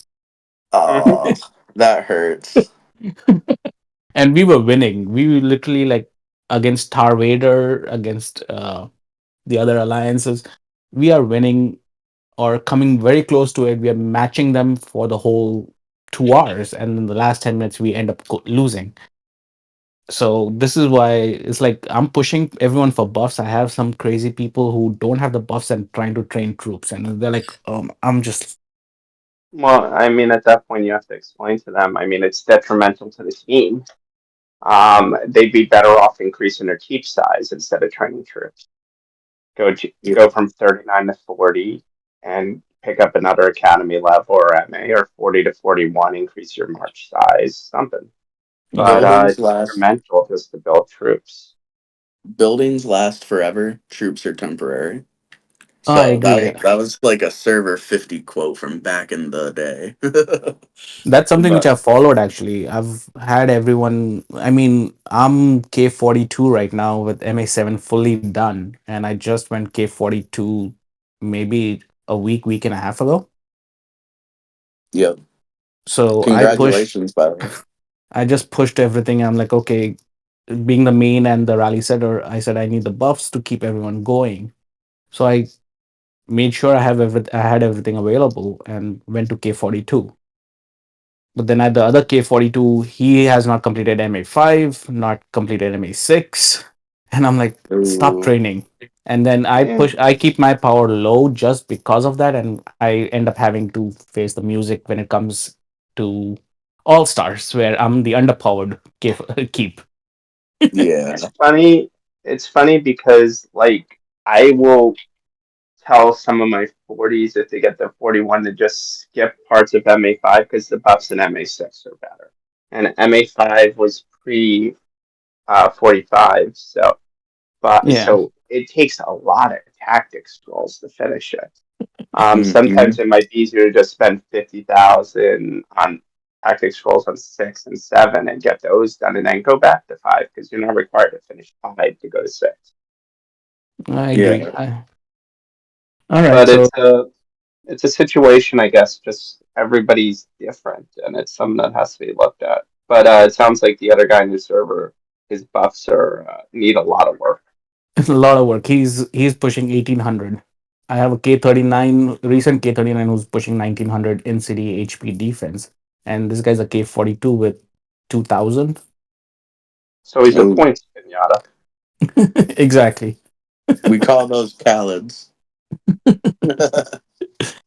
Oh, that hurts. And we were winning. We were literally like against Tar Vader, against the other alliances. We are winning or coming very close to it. We are matching them for the whole 2 hours, and in the last 10 minutes, we end up losing. So this is why it's like I'm pushing everyone for buffs. I have some crazy people who don't have the buffs and trying to train troops, and they're like, I'm just Well, I mean, at that point, you have to explain to them. I mean, it's detrimental to the team. They'd be better off increasing their keep size instead of training troops. Yeah. Go from 39 to 40 and pick up another academy level or MA, or 40 to 41, increase your march size, something. But Buildings it's last detrimental just to build troops. buildings last forever. Troops are temporary. oh, I So agree. that was like a server 50 quote from back in the day. That's something which But I've followed actually. I've had everyone. I mean, I'm K42 right now with MA7 fully done, and I just went K42 maybe a week and a half ago. yep. So Congratulations, by the way. I just pushed everything. I'm like, okay, being the main and the rally setter, I said I need the buffs to keep everyone going. So I made sure I had everything available and went to K42. But then at the other K42, he has not completed MA5, not completed MA6. And I'm like, stop Ooh, training. And then Yeah. I keep my power low just because of that. And I end up having to face the music when it comes to All Stars, where I'm the underpowered keep. yeah. It's funny. It's funny because, like, I will tell some of my 40s if they get the 41 to just skip parts of MA5 because the buffs in MA6 are better. And MA5 was pre 45, Yeah. so it takes a lot of tactic scrolls to finish it. Hmm. Sometimes it might be easier to just spend 50,000 on tactic scrolls on 6 and 7 and get those done, and then go back to 5 because you're not required to finish 5 to go to 6. I agree. Yeah. All right. But So it's a situation, I guess, just everybody's different, and it's something that has to be looked at. But it sounds like the other guy in the server, his buffs are need a lot of work. it's a lot of work. He's pushing 1800. I have a K39, recent K39 who's pushing 1900 in city HP defense, and this guy's a K42 with 2000. So he's a Oh, points pinata. Exactly. we call those Khaleds.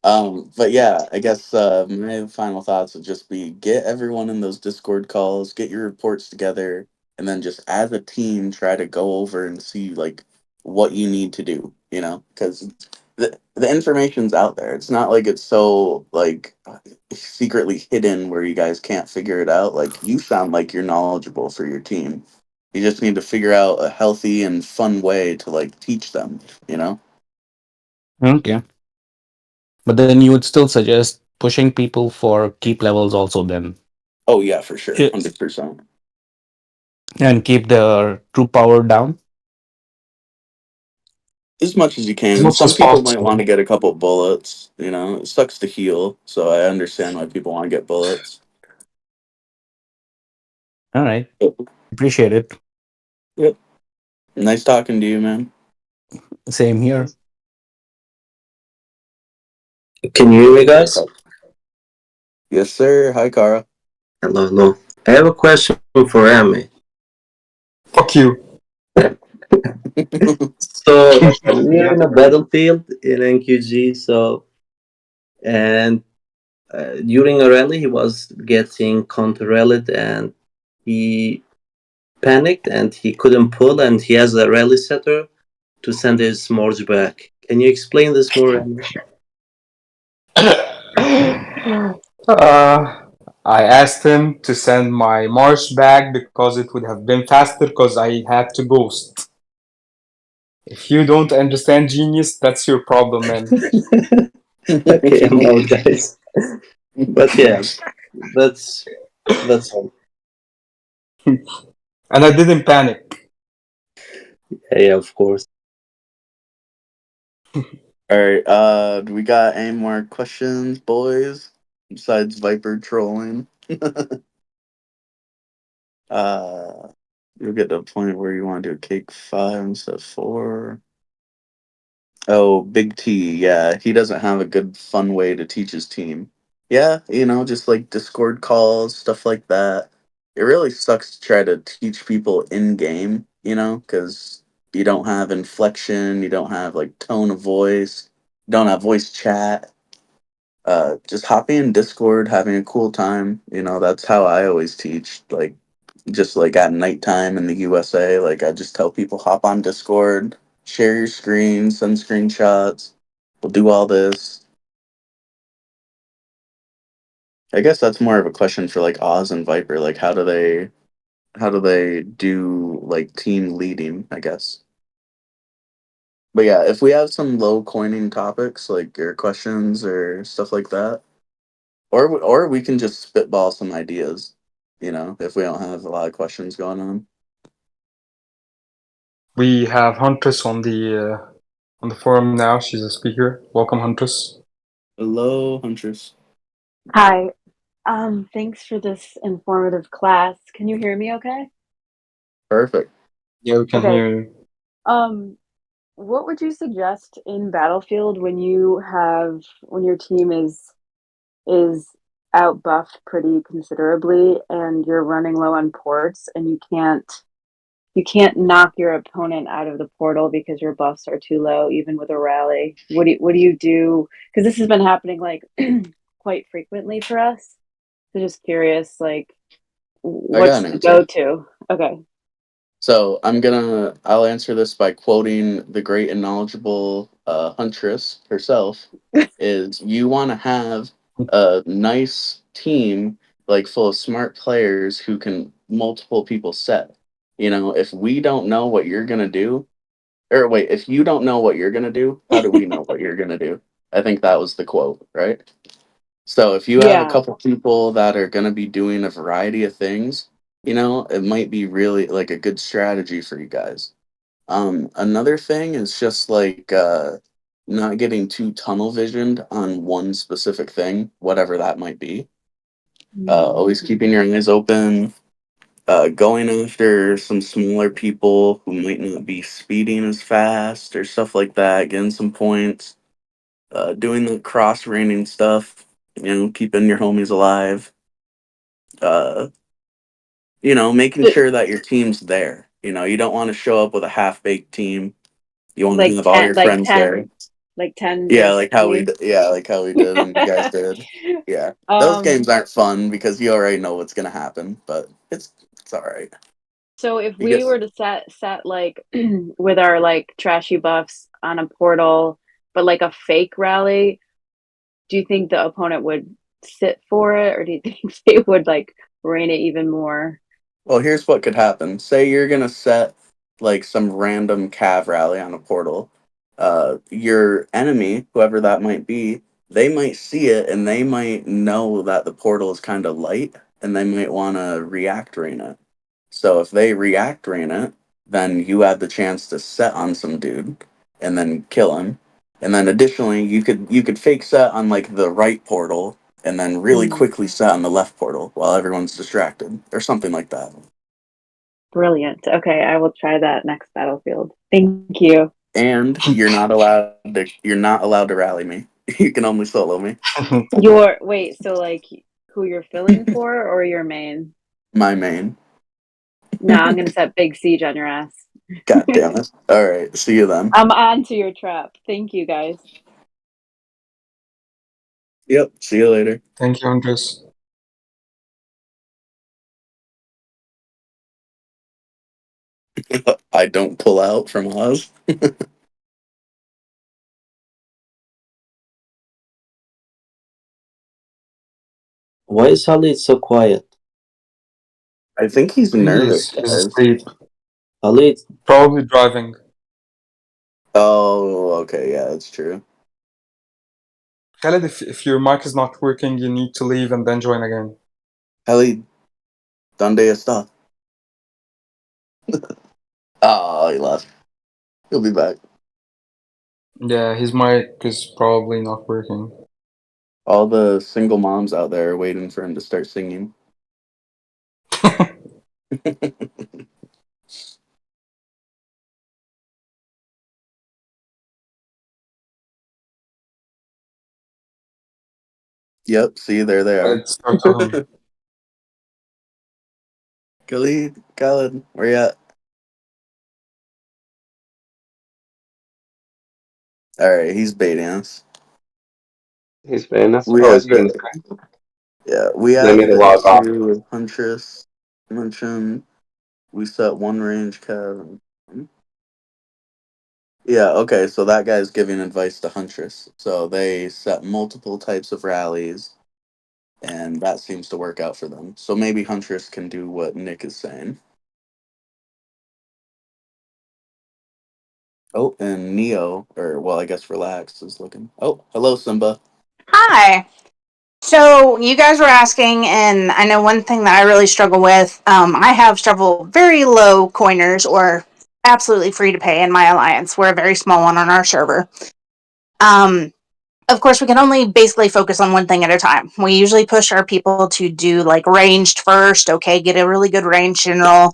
But yeah, I guess my final thoughts would just be get everyone in those Discord calls, get your reports together, and then just as a team try to go over and see like what you need to do, because the information's out there. It's not like it's so like secretly hidden where you guys can't figure it out. Like you sound like you're knowledgeable for your team. You just need to figure out a healthy and fun way to like teach them, you know? Okay. But then you would still suggest pushing people for keep levels also then. Oh yeah, for sure. Yeah. 100%. And keep the true power down. As much as you As can. much Some as people might want possible. to get a couple bullets. It sucks to heal, so I understand why people want to get bullets. All right. Yep. Appreciate it. Yep. Nice talking to you, man. Same here. Can you hear me, Hey, guys? Carl. Yes, sir. Hi, Kara. Hello, hello. I have a question for Amy. Fuck you. So we are Yeah. in a battlefield in NQG. And during a rally, he was getting counter rallied, and he panicked and he couldn't pull, and he has a rally setter to send his Morge back. Can you explain this more, Amy? uh, I asked him to send my march back because it would have been faster because I had to ghost. If you don't understand genius, that's your problem, man. Okay, I apologize. But yeah, that's that's all. And I didn't panic. Yeah, of course. All right. Do we got any more questions, boys? Besides Viper trolling. uh, you'll get to a point where you want to do a cake 5 instead of 4. Oh, Big T. Yeah, he doesn't have a good, fun way to teach his team. Yeah, just like Discord calls, stuff like that. It really sucks to try to teach people in game, because you don't have inflection, you don't have like tone of voice, you don't have voice chat. Just hopping in Discord, having a cool time. That's how I always teach. Like, just like at nighttime in the USA, like I just tell people hop on Discord, share your screen, send screenshots. We'll do all this. I guess that's more of a question for like Oz and Viper. Like, how do they do like team leading? I guess. But yeah, if we have some low coining topics like your questions or stuff like that, or we can just spitball some ideas. If we don't have a lot of questions going on. We have Huntress on the forum now. She's a speaker. Welcome, Huntress. Hello, Huntress. Hi. Thanks for this informative class. Can you hear me okay? Perfect. Yeah, we can Okay. hear you. Um, what would you suggest in Battlefield when your team is out buffed pretty considerably and you're running low on ports and you can't knock your opponent out of the portal because your buffs are too low even with a rally. What do you do? Because this has been happening like quite frequently for us. So just curious, like I got what's an the answer. go-to? Okay. So I'll answer this by quoting the great and knowledgeable Huntress herself. Is you want to have a nice team like full of smart players who can multiple people set. If we don't know what you're gonna do, or wait, if you don't know what you're gonna do, how do we know what you're gonna do? I think that was the quote, right? So if you have a Yeah. couple people that are going to be doing a variety of things, it might be really like a good strategy for you guys. Another thing is just like not getting too tunnel visioned on one specific thing, whatever that might be. Always keeping your eyes open, going after some smaller people who might not be speeding as fast or stuff like that, getting some points, doing the cross raining stuff, keeping your homies alive, uh, making sure that your team's there. You don't want to show up with a half baked team. You want to Like have all ten, your friends there. like 10 Yeah, versus like how we did and you guys did. Yeah. Those games um aren't fun because you already know what's gonna happen, but it's all right. so if You we guess. were to set like with our like trashy buffs on a portal, but like a fake rally, do you think the opponent would sit for it, or do you think they would like rain it even more? Well, here's what could happen. Say you're gonna set like some random cav rally on a portal. Your enemy, whoever that might be, they might see it and they might know that the portal is kind of light and they might want to react rain it. So if they react rain it, then you have the chance to set on some dude and then kill him. And then additionally, you could fake set on like the right portal and then really Mm, quickly set on the left portal while everyone's distracted or something like that. brilliant. Okay, I will try that next battlefield. Thank you. And you're not allowed to rally me. You can only solo me. Your wait, so like who you're filling for or your main? My main. No, I'm gonna set big siege on your ass. God damn it. All right, see you then. I'm on to your trap. Thank you guys. Yep, see you later. Thank you, Andres. I don't pull out from Oz. Why is Khalid so quiet? I think he's nervous, He's guys. asleep, Khalid, probably driving. Oh, okay, yeah, that's true. Khaled, if your mic is not working, you need to leave and then join again. Ellie, ¿dónde está? Oh, he left. He'll be back. Yeah, his mic is probably not working. All the single moms out there are waiting for him to start singing. Yep, see, there they are. Let's start talking. Khalid, where you at? All right, he's baiting us. He's been. That's We oh, have he's been. the Yeah, we Let me have the log off. issue with Huntress. Mentioned we set one range Kevin. Yeah, okay, so that guy's giving advice to Huntress. So they set multiple types of rallies, and that seems to work out for them. So maybe Huntress can do what Nick is saying. Oh, and Neo, or well, I guess Relax is looking. Oh, hello, Simba. Hi. So you guys were asking, and I know one thing that I really struggle with. I have several very low coiners or absolutely free to pay in my alliance. We're a very small one on our server. Of course, we can only basically focus on one thing at a time. We usually push our people to do like ranged first. Okay, get a really good range general,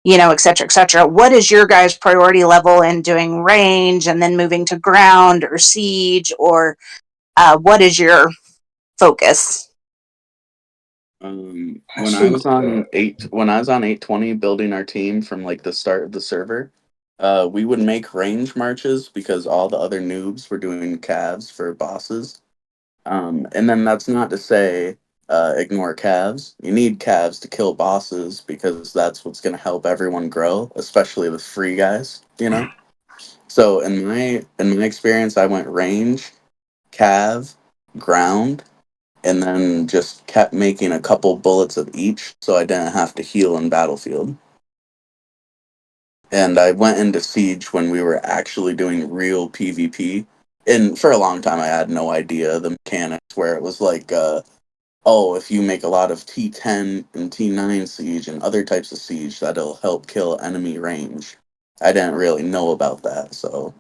et cetera, et cetera. What is your guys' priority level in doing range and then moving to ground or siege, or what is your focus? When I was on 820 building our team from like the start of the server, we would make range marches because all the other noobs were doing calves for bosses. And then that's not to say ignore calves. You need calves to kill bosses because that's what's going to help everyone grow, especially the free guys. So in my experience, I went range, cav, ground, and then just kept making a couple bullets of each so I didn't have to heal in battlefield. And I went into Siege when we were actually doing real PvP. And for a long time, I had no idea the mechanics where it was like, oh, if you make a lot of T10 and T9 Siege and other types of Siege, that'll help kill enemy range. I didn't really know about that. So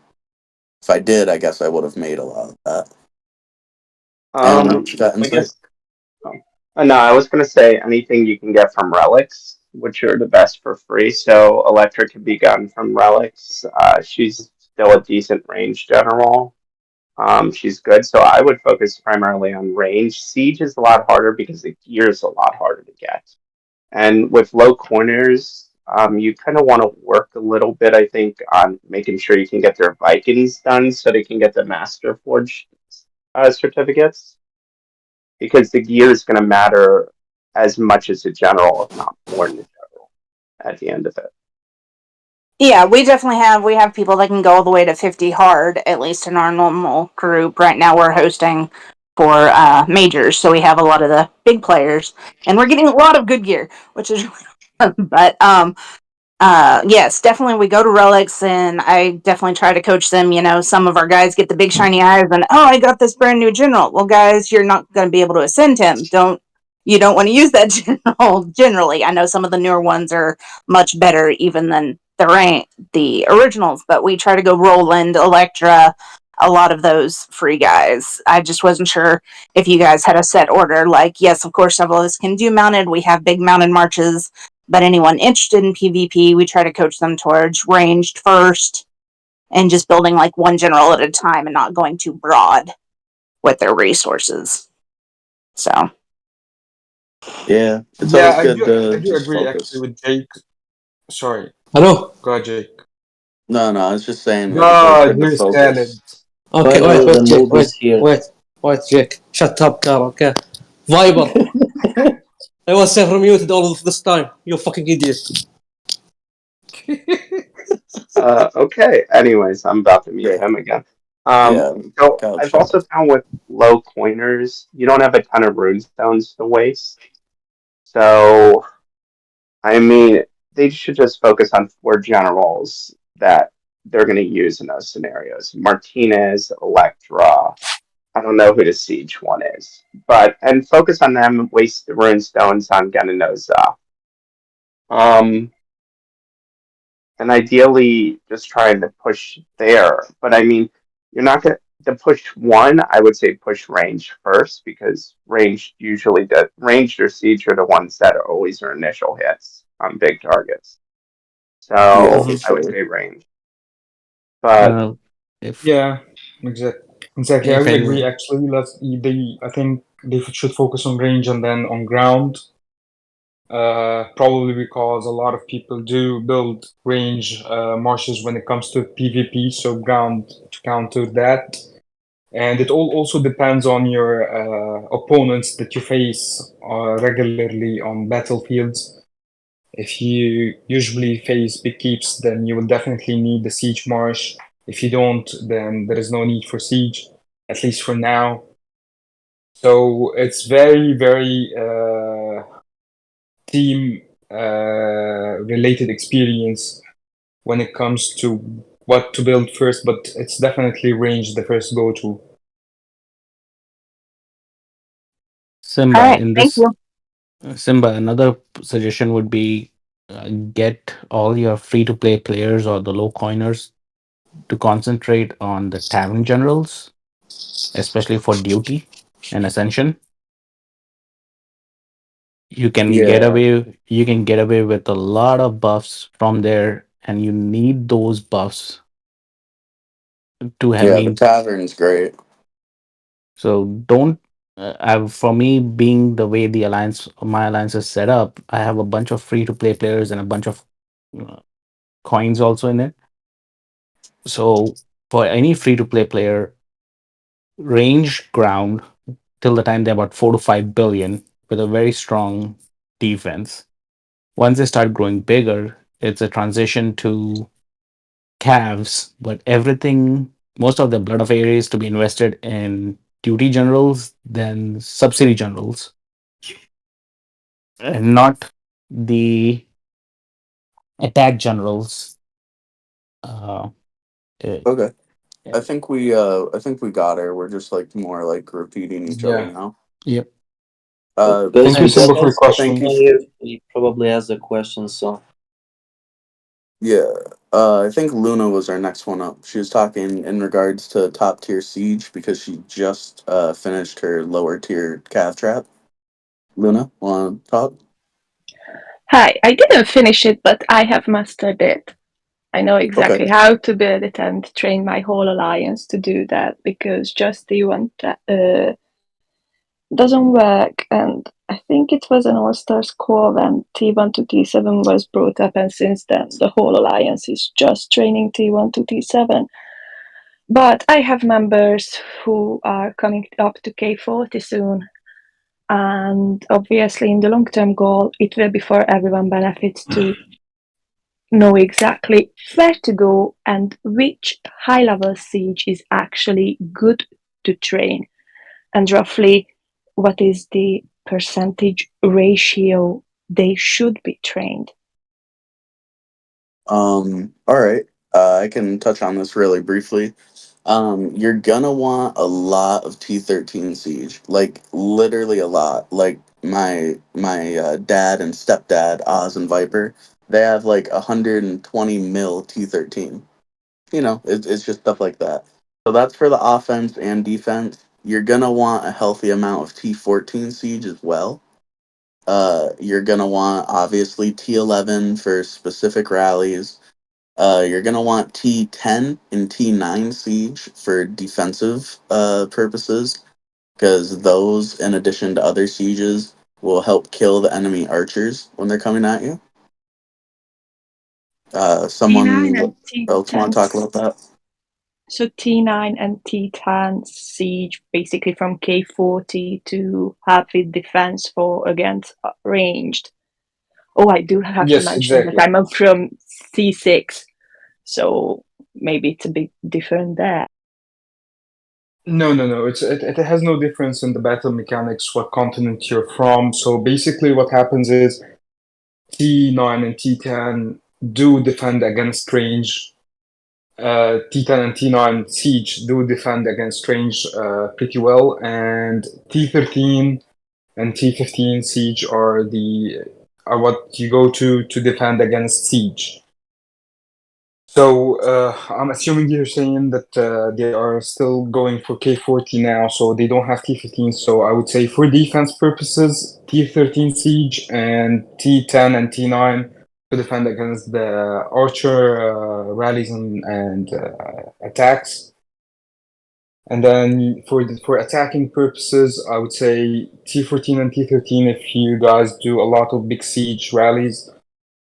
if I did, I guess I would have made a lot of that. Anyone else got I insight? guess. Oh. No, I was gonna say anything you can get from relics, which are the best for free. So Electra can be gotten from relics. She's still a decent range general. She's good. So I would focus primarily on range. Siege is a lot harder because the gear is a lot harder to get. And with low corners, you kind of want to work a little bit, I think, on making sure you can get their Vikings done so they can get the Master Forge certificates because the gear is going to matter as much as the general, if not more than the general, at the end of it. Yeah, we have people that can go all the way to 50 hard, at least in our normal group. Right now we're hosting for majors, so we have a lot of the big players, and we're getting a lot of good gear, which is really fun. But yes, definitely we go to relics, and I definitely try to coach them. You know, some of our guys get the big shiny eyes and, oh, I got this brand new general. Well, guys, you're not going to be able to ascend him. You don't want to use that general generally. I know some of the newer ones are much better even than the originals, but we try to go Roland, Electra, a lot of those free guys. I just wasn't sure if you guys had a set order. Like, yes, of course, several of us can do mounted. We have big mounted marches, but anyone interested in PvP, we try to coach them towards ranged first and just building like one general at a time and not going too broad with their resources. So, Yeah, it's Yeah, always good I to do just agree actually focus. with Jake. Sorry, Hello. go ahead, Jake. No, no, I was just saying like it's always God, good to here's Khaled. focus. Okay, wait, Finally, the wait, Jake, noob wait, is here. wait, Jake. Shut up, Carl, okay? Viber. I was ever muted all of this time. You fucking idiot. Okay. Anyways, I'm about to mute Yeah, him again. yeah. So Kyle, I've shut also up. found with low coiners, you don't have a ton of rune stones to waste. So I mean, they should just focus on four generals that they're going to use in those scenarios. Martinez, Electra. I don't know who the siege one is, but and focus on them. Waste the rune stones on getting those up. Um, and ideally, just trying to push there. But I mean, you're not going to push one. I would say push range first because range usually does ranged or siege are the ones that are always your initial hits on big targets. Yeah, So for Mhm. I would sure. say range. But Uh, if Yeah, exactly. I if would agree. any, Actually, I think they should focus on range and then on ground. Probably because a lot of people do build range marshes when it comes to PvP, so ground to counter that. And it all also depends on your opponents that you face regularly on battlefields. If you usually face big keeps, then you will definitely need the siege marsh. If you don't, then there is no need for siege, at least for now. So it's very, very team related experience when it comes to what to build first, but it's definitely range the first go to. all Simba, right, in thank this you. Simba, another suggestion would be get all your free to play players or the low coiners to concentrate on the tavern generals, especially for duty and ascension. Yeah, You can get away with a lot of buffs from there, and you need those buffs to have yeah. The mean. tavern's great. So don't. For me, being the way my alliance is set up, I have a bunch of free to play players and a bunch of uh, coins also in it. So for any free to play player, range ground till the time they're about 4 to 5 billion with a very strong defense. Once they start growing bigger, it's a transition to calves, but most of the blood of areas to be invested in duty generals than subsidy generals, and not the attack generals. Uh, uh, Okay. I think we got her. We're just like more like repeating each other Yeah. now. yep. Guys, Thank you, we And got Simba, for your Asif thank question. you. here. He probably has a question, so Yeah, I think Luna was our next one up. She was talking in regards to top tier siege because she just finished her lower tier cav trap. Luna, want to talk? Hi, I didn't finish it, but I have mastered it. I know Okay. exactly how to build it and train my whole alliance to do that because just the one doesn't work. And I think it was an all-star score when T1 to T7 was brought up, and since then the whole alliance is just training T1 to T7. But I have members who are coming up to K40 soon, and obviously in the long-term goal, it will be for everyone benefits to know exactly where to go and which high-level siege is actually good to train, and roughly what is the percentage ratio they should be trained. All right. I can touch on this really briefly. You're gonna want a lot of T13 siege, like literally a lot. Like my dad and stepdad, Oz and Viper, they have like 120 mil T13. You know, it's just stuff like that. So that's for the offense and defense. You're gonna want a healthy amount of T14 siege as well. You're gonna want obviously T11 for specific rallies. You're gonna want T10 and T9 siege for defensive purposes, because those, in addition to other sieges, will help kill the enemy archers when they're coming at you. T9 Someone and else want T10. to talk about that? So T9 and T10 siege basically from K40 to have it defense for against ranged. Oh, I do have to Yes, mention that exactly. I'm up from C6, so maybe it's a bit different there. No. It has no difference in the battle mechanics, what continent you're from. So basically, what happens is T9 and T10 do defend against range. T10 and T9 siege do defend against range pretty well, and T13 and T15 siege are what you go to defend against siege. So I'm assuming you're saying that they are still going for K40 now, so they don't have T15. So I would say for defense purposes, T13 siege and T10 and T9 to defend against the archer rallies and attacks. And then for attacking purposes, I would say T14 and T13 if you guys do a lot of big siege rallies,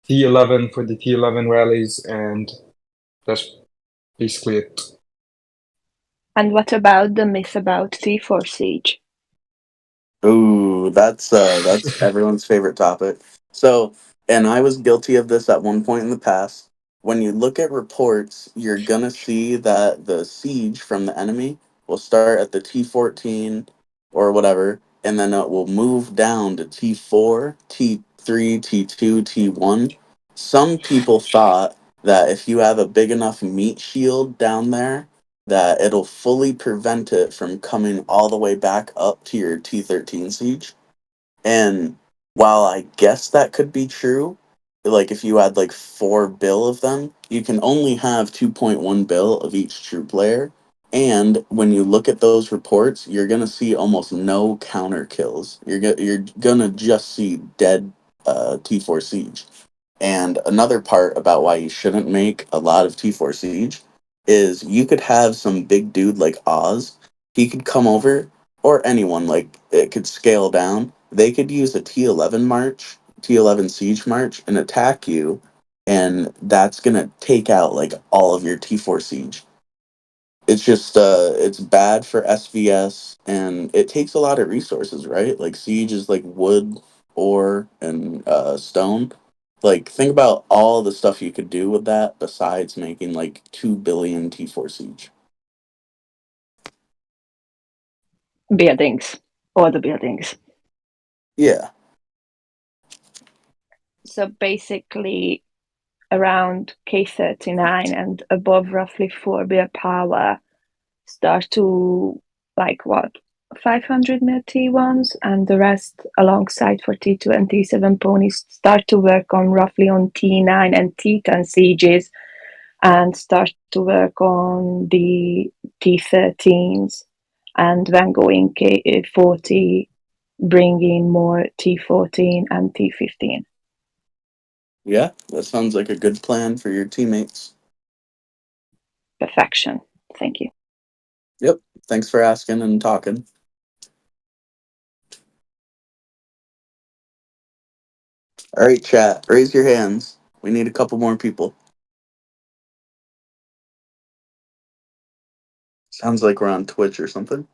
T11 for the T11 rallies, and that's basically it. And what about the myth about T4 siege? Ooh, that's everyone's favorite topic. So, and I was guilty of this at one point in the past. When you look at reports, you're gonna see that the siege from the enemy will start at the T14 or whatever, and then it will move down to T4, T3, T2, T1. Some people thought that if you have a big enough meat shield down there, that it'll fully prevent it from coming all the way back up to your T13 siege. And while I guess that could be true, like if you had like 4 bill of them, you can only have 2.1 bill of each true player. And when you look at those reports, you're gonna see almost no counter kills. You're gonna just see dead T4 siege. And another part about why you shouldn't make a lot of T4 Siege is you could have some big dude like Oz. He could come over, or anyone, like it could scale down. They could use a T11 march, T11 Siege march, and attack you. And that's going to take out like all of your T4 Siege. It's just it's bad for SVS, and it takes a lot of resources, right? Like siege is like wood, ore, and stone. Like think about all the stuff you could do with that besides making like 2 billion T4 siege. Buildings, all the buildings. Yeah. So basically, around K39 and above roughly 4 bill power start to like what 500 mil T1s, and the rest alongside for T2 and T7 ponies start to work on roughly on T9 and T10 sieges, and start to work on the T13s, and then going K40, bring in more T14 and T15. Yeah, that sounds like a good plan for your teammates. Perfection. Thank you. Yep. Thanks for asking and talking. All right, chat. Raise your hands. We need a couple more people. Sounds like we're on Twitch or something.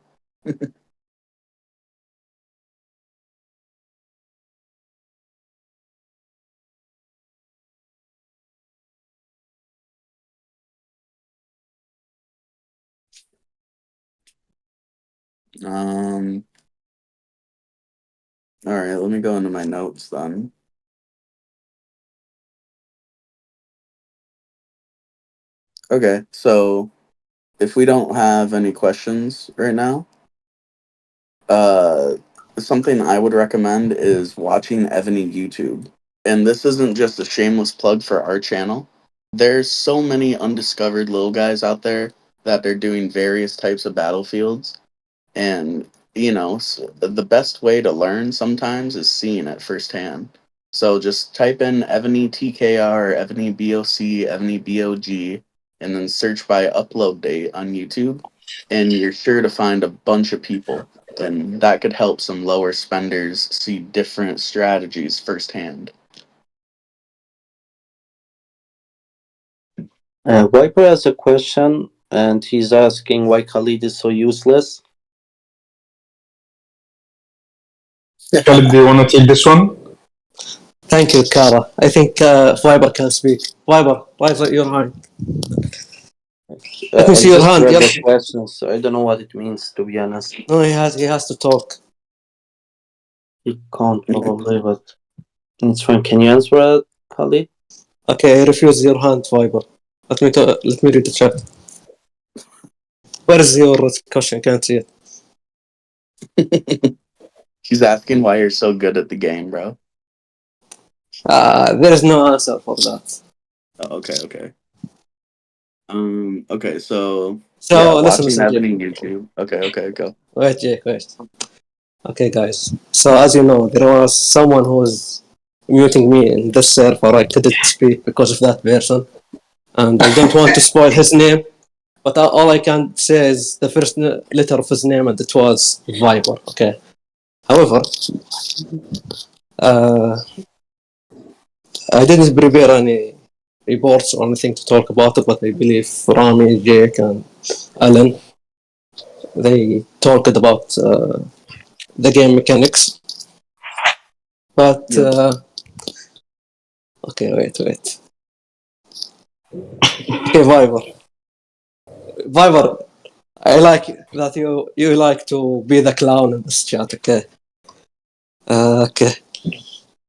Um. All right, let me go into my notes then. Okay, so if we don't have any questions right now, uh, something I would recommend is watching Evony YouTube. And this isn't just a shameless plug for our channel. There's so many undiscovered little guys out there that they're doing various types of battlefields. And, the best way to learn sometimes is seeing it firsthand. So just type in Evony TKR, Evony BOC, Evony BOG, and then search by upload date on YouTube. And you're sure to find a bunch of people. And that could help some lower spenders see different strategies firsthand. Viper has a question, and he's asking why Khalid is so useless. Khalid, do you want to take this one? Thank you, Kara. I think Viber can speak. Viber, raise your hand. Let me I see your just hand. read Yep. the question, so I don't know what it means, to be honest. No, he has to talk. He can't probably, but it's fine. Can you answer it, Khalid? Okay, I refuse your hand, Viber. Let me read the chat. Where is your question? I can't see it. She's asking why you're so good at the game, bro. There is no answer for that. Oh, okay. Okay, so So yeah, listen, watching Jake. Evan YouTube. Okay, go. Wait, Jake, wait. Okay, guys. So as you know, there was someone who was muting me in this server. I couldn't speak because of that person, and I don't want to spoil his name. But all I can say is the first letter of his name, and it was Viper. Okay. However, uh, I didn't prepare any reports or anything to talk about it, but I believe Rami, Jake, and Alan, they talked about the game mechanics. But Yep. okay, wait. Okay, Viper, I like that you like to be the clown in this chat. Okay. Okay.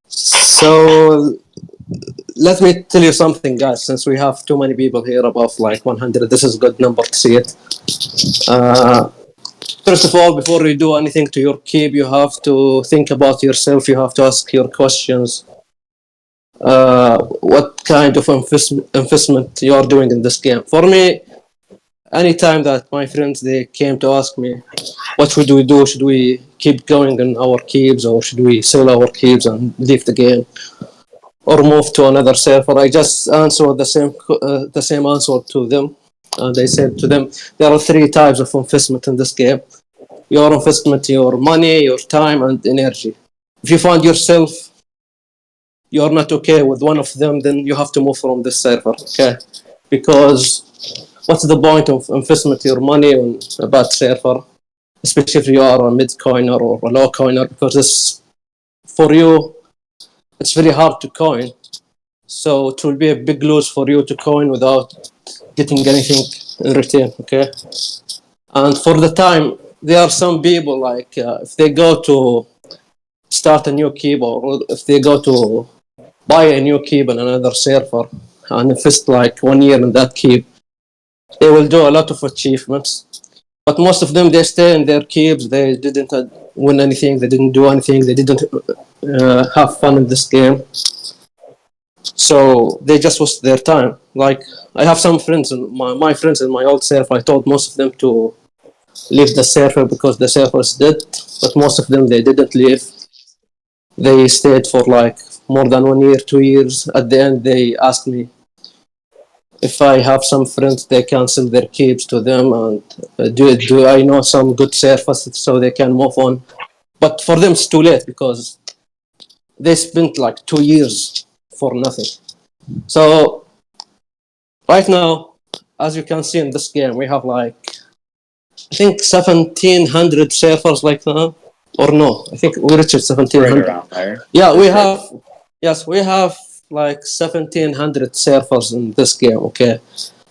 So let me tell you something, guys. Since we have too many people here, above like 100, this is a good number to see it. First of all, before you do anything to your keep, you have to think about yourself. You have to ask your questions. What kind of investment you are doing in this game? For me, anytime that my friends they came to ask me, what should we do? Should we keep going in our keeps, or should we sell our keeps and leave the game, or move to another server? I just answered the same answer to them, and I said to them, there are three types of investment in this game. Your investment, your money, your time, and energy. If you find yourself you're not okay with one of them, then you have to move from this server. Okay, because what's the point of investment your money on a bad server, especially if you are a mid coiner or a low coiner? Because it's for you, it's very hard to coin. So it will be a big lose for you to coin without getting anything in return. Okay, and for the time, there are some people like if they go to start a new keyboard, or if they go to buy a new key on another server and invest like 1 year in that key, they will do a lot of achievements. But most of them, they stay in their cubes. They didn't win anything. They didn't do anything. They didn't have fun in this game. So they just wasted their time. Like, I have some friends, and my friends in my old server, I told most of them to leave the server because the server is dead. But most of them, they didn't leave. They stayed for like more than 1 year, 2 years. At the end, they asked me if I have some friends, they can sell their keeps to them, and do I know some good servers so they can move on. But for them, it's too late because they spent like 2 years for nothing. So right now, as you can see in this game, we have like, I think 1,700 servers like now, or no? I think we reached Right 1,700. around there. Yeah, we It's right. have. Yes, we have like 1,700 servers in this game. Okay,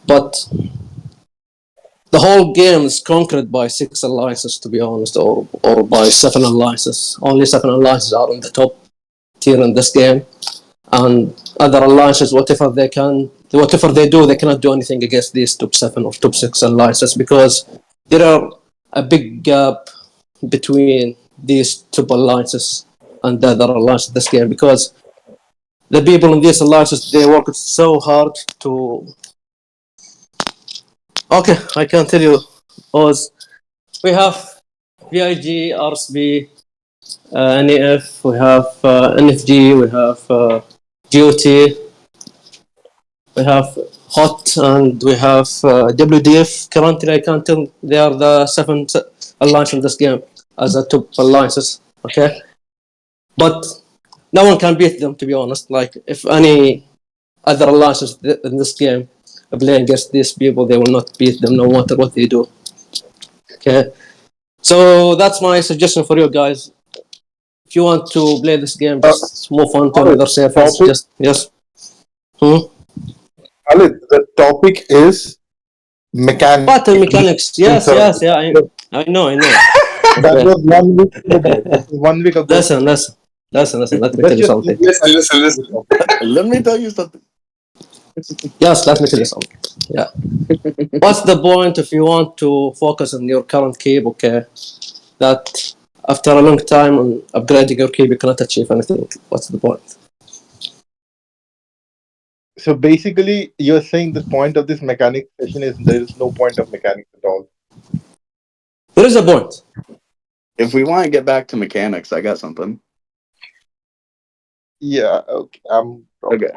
but the whole game is conquered by 6 alliances, to be honest, or by 7 alliances. Only 7 alliances are in the top tier in this game, and other alliances, whatever they do, they cannot do anything against these top 7 or top 6 alliances because there are a big gap between these top alliances and the other alliances in this game because the people in these alliances, they work so hard to. Okay, I can tell you, Oz. We have VIG, RSP, NEF, we have NFG, we have GOT, we have HOT, and we have WDF. Currently, I can tell they are the 7 alliances in this game as a top alliances. Okay, but no one can beat them, to be honest. Like, if any other alliances in this game play against these people, they will not beat them no matter what they do. Okay, so that's my suggestion for you guys. If you want to play this game, just move on to another servers. Topic, Just yes. Hmm? Khalid, the topic is mechanics. Pattern mechanics. Yes, yes, yeah. I know, I know. That Okay. was 1 week ago. That was 1 week ago. Listen. Let me Let's tell you just something. listen. Let me tell you something. Yes, let me tell you something. Yeah. What's the point if you want to focus on your current keep? Okay, that after a long time on upgrading your keep, you cannot achieve anything. What's the point? So basically, you're saying the point of this mechanics session is there is no point of mechanics at all. There is a point. If we want to get back to mechanics, I got something. Yeah. Okay. Okay.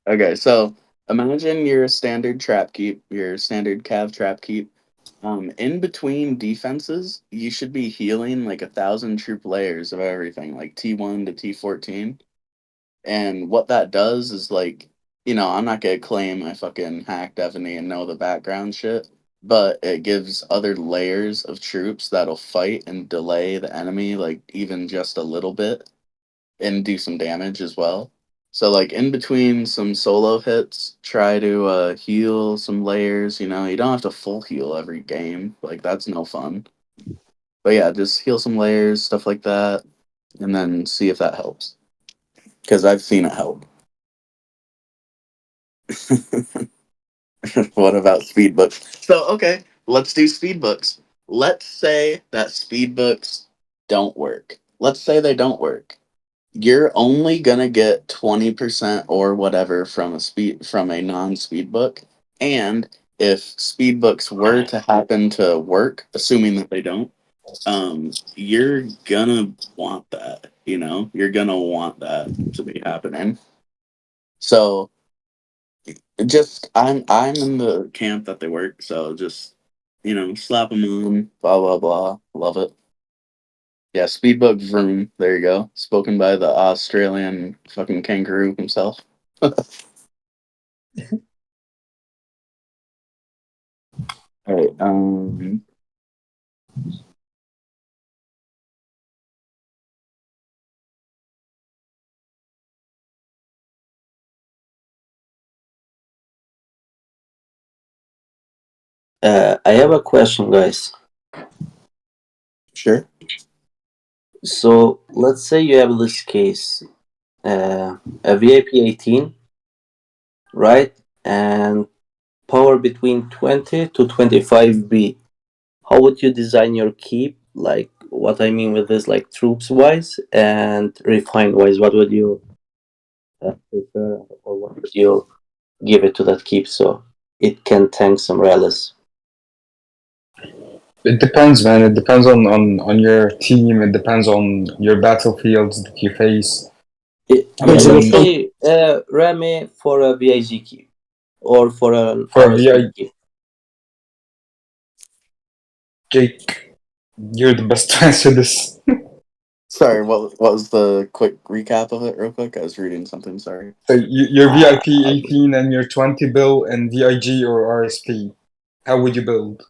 Okay. So imagine your standard trap keep, your standard cav trap keep. In between defenses, you should be healing like 1,000 troop layers of everything, like T1 to T14. And what that does is like, I'm not gonna claim I fucking hacked Evony and know the background shit, but it gives other layers of troops that'll fight and delay the enemy like even just a little bit and do some damage as well. So like in between some solo hits, try to heal some layers, you don't have to full heal every game. Like that's no fun. But yeah, just heal some layers, stuff like that, and then see if that helps. Because I've seen it help. What about speed books? So, okay, let's do speed books. Let's say that speed books don't work. Let's say they don't work. You're only gonna get 20% or whatever from a non-speed book. And if speed books were to happen to work, assuming that they don't, you're gonna want that, You're gonna want that to be happening. So just I'm in the camp that they work, so just slap them on, blah blah blah. Love it. Yeah, Speedbook Vroom. There you go. Spoken by the Australian fucking kangaroo himself. All right. I have a question, guys. Sure. So let's say you have this case, a VIP 18, right? And power between 20 to 25 B. how would you design your keep? Like what I mean with this, like troops wise and refined wise, what would you prefer, or what would you give it to that keep so it can tank some rallies? It depends, man. It depends on your team. It depends on your battlefields that you face. I Depends on your mean, comp. Say Rami for a VIG keep or for an for RSP VI, keep. Jake, you're the best to answer this. Sorry, what was the quick recap of it, real quick? I was reading something. Sorry. So you're VIP 18 and you're 20 bill and VIG or RSP. How would you build?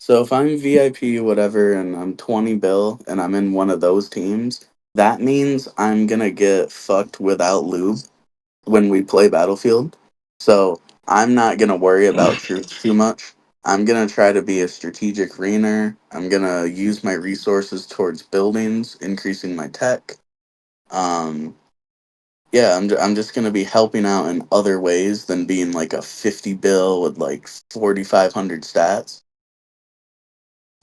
So if I'm VIP, whatever, and I'm 20 bill and I'm in one of those teams, that means I'm gonna get fucked without lube when we play Battlefield. So I'm not gonna worry about troops too much. I'm gonna try to be a strategic reaner. I'm gonna use my resources towards buildings, increasing my tech. Um, yeah, I'm just gonna be helping out in other ways than being like a 50 bill with like 4,500 stats.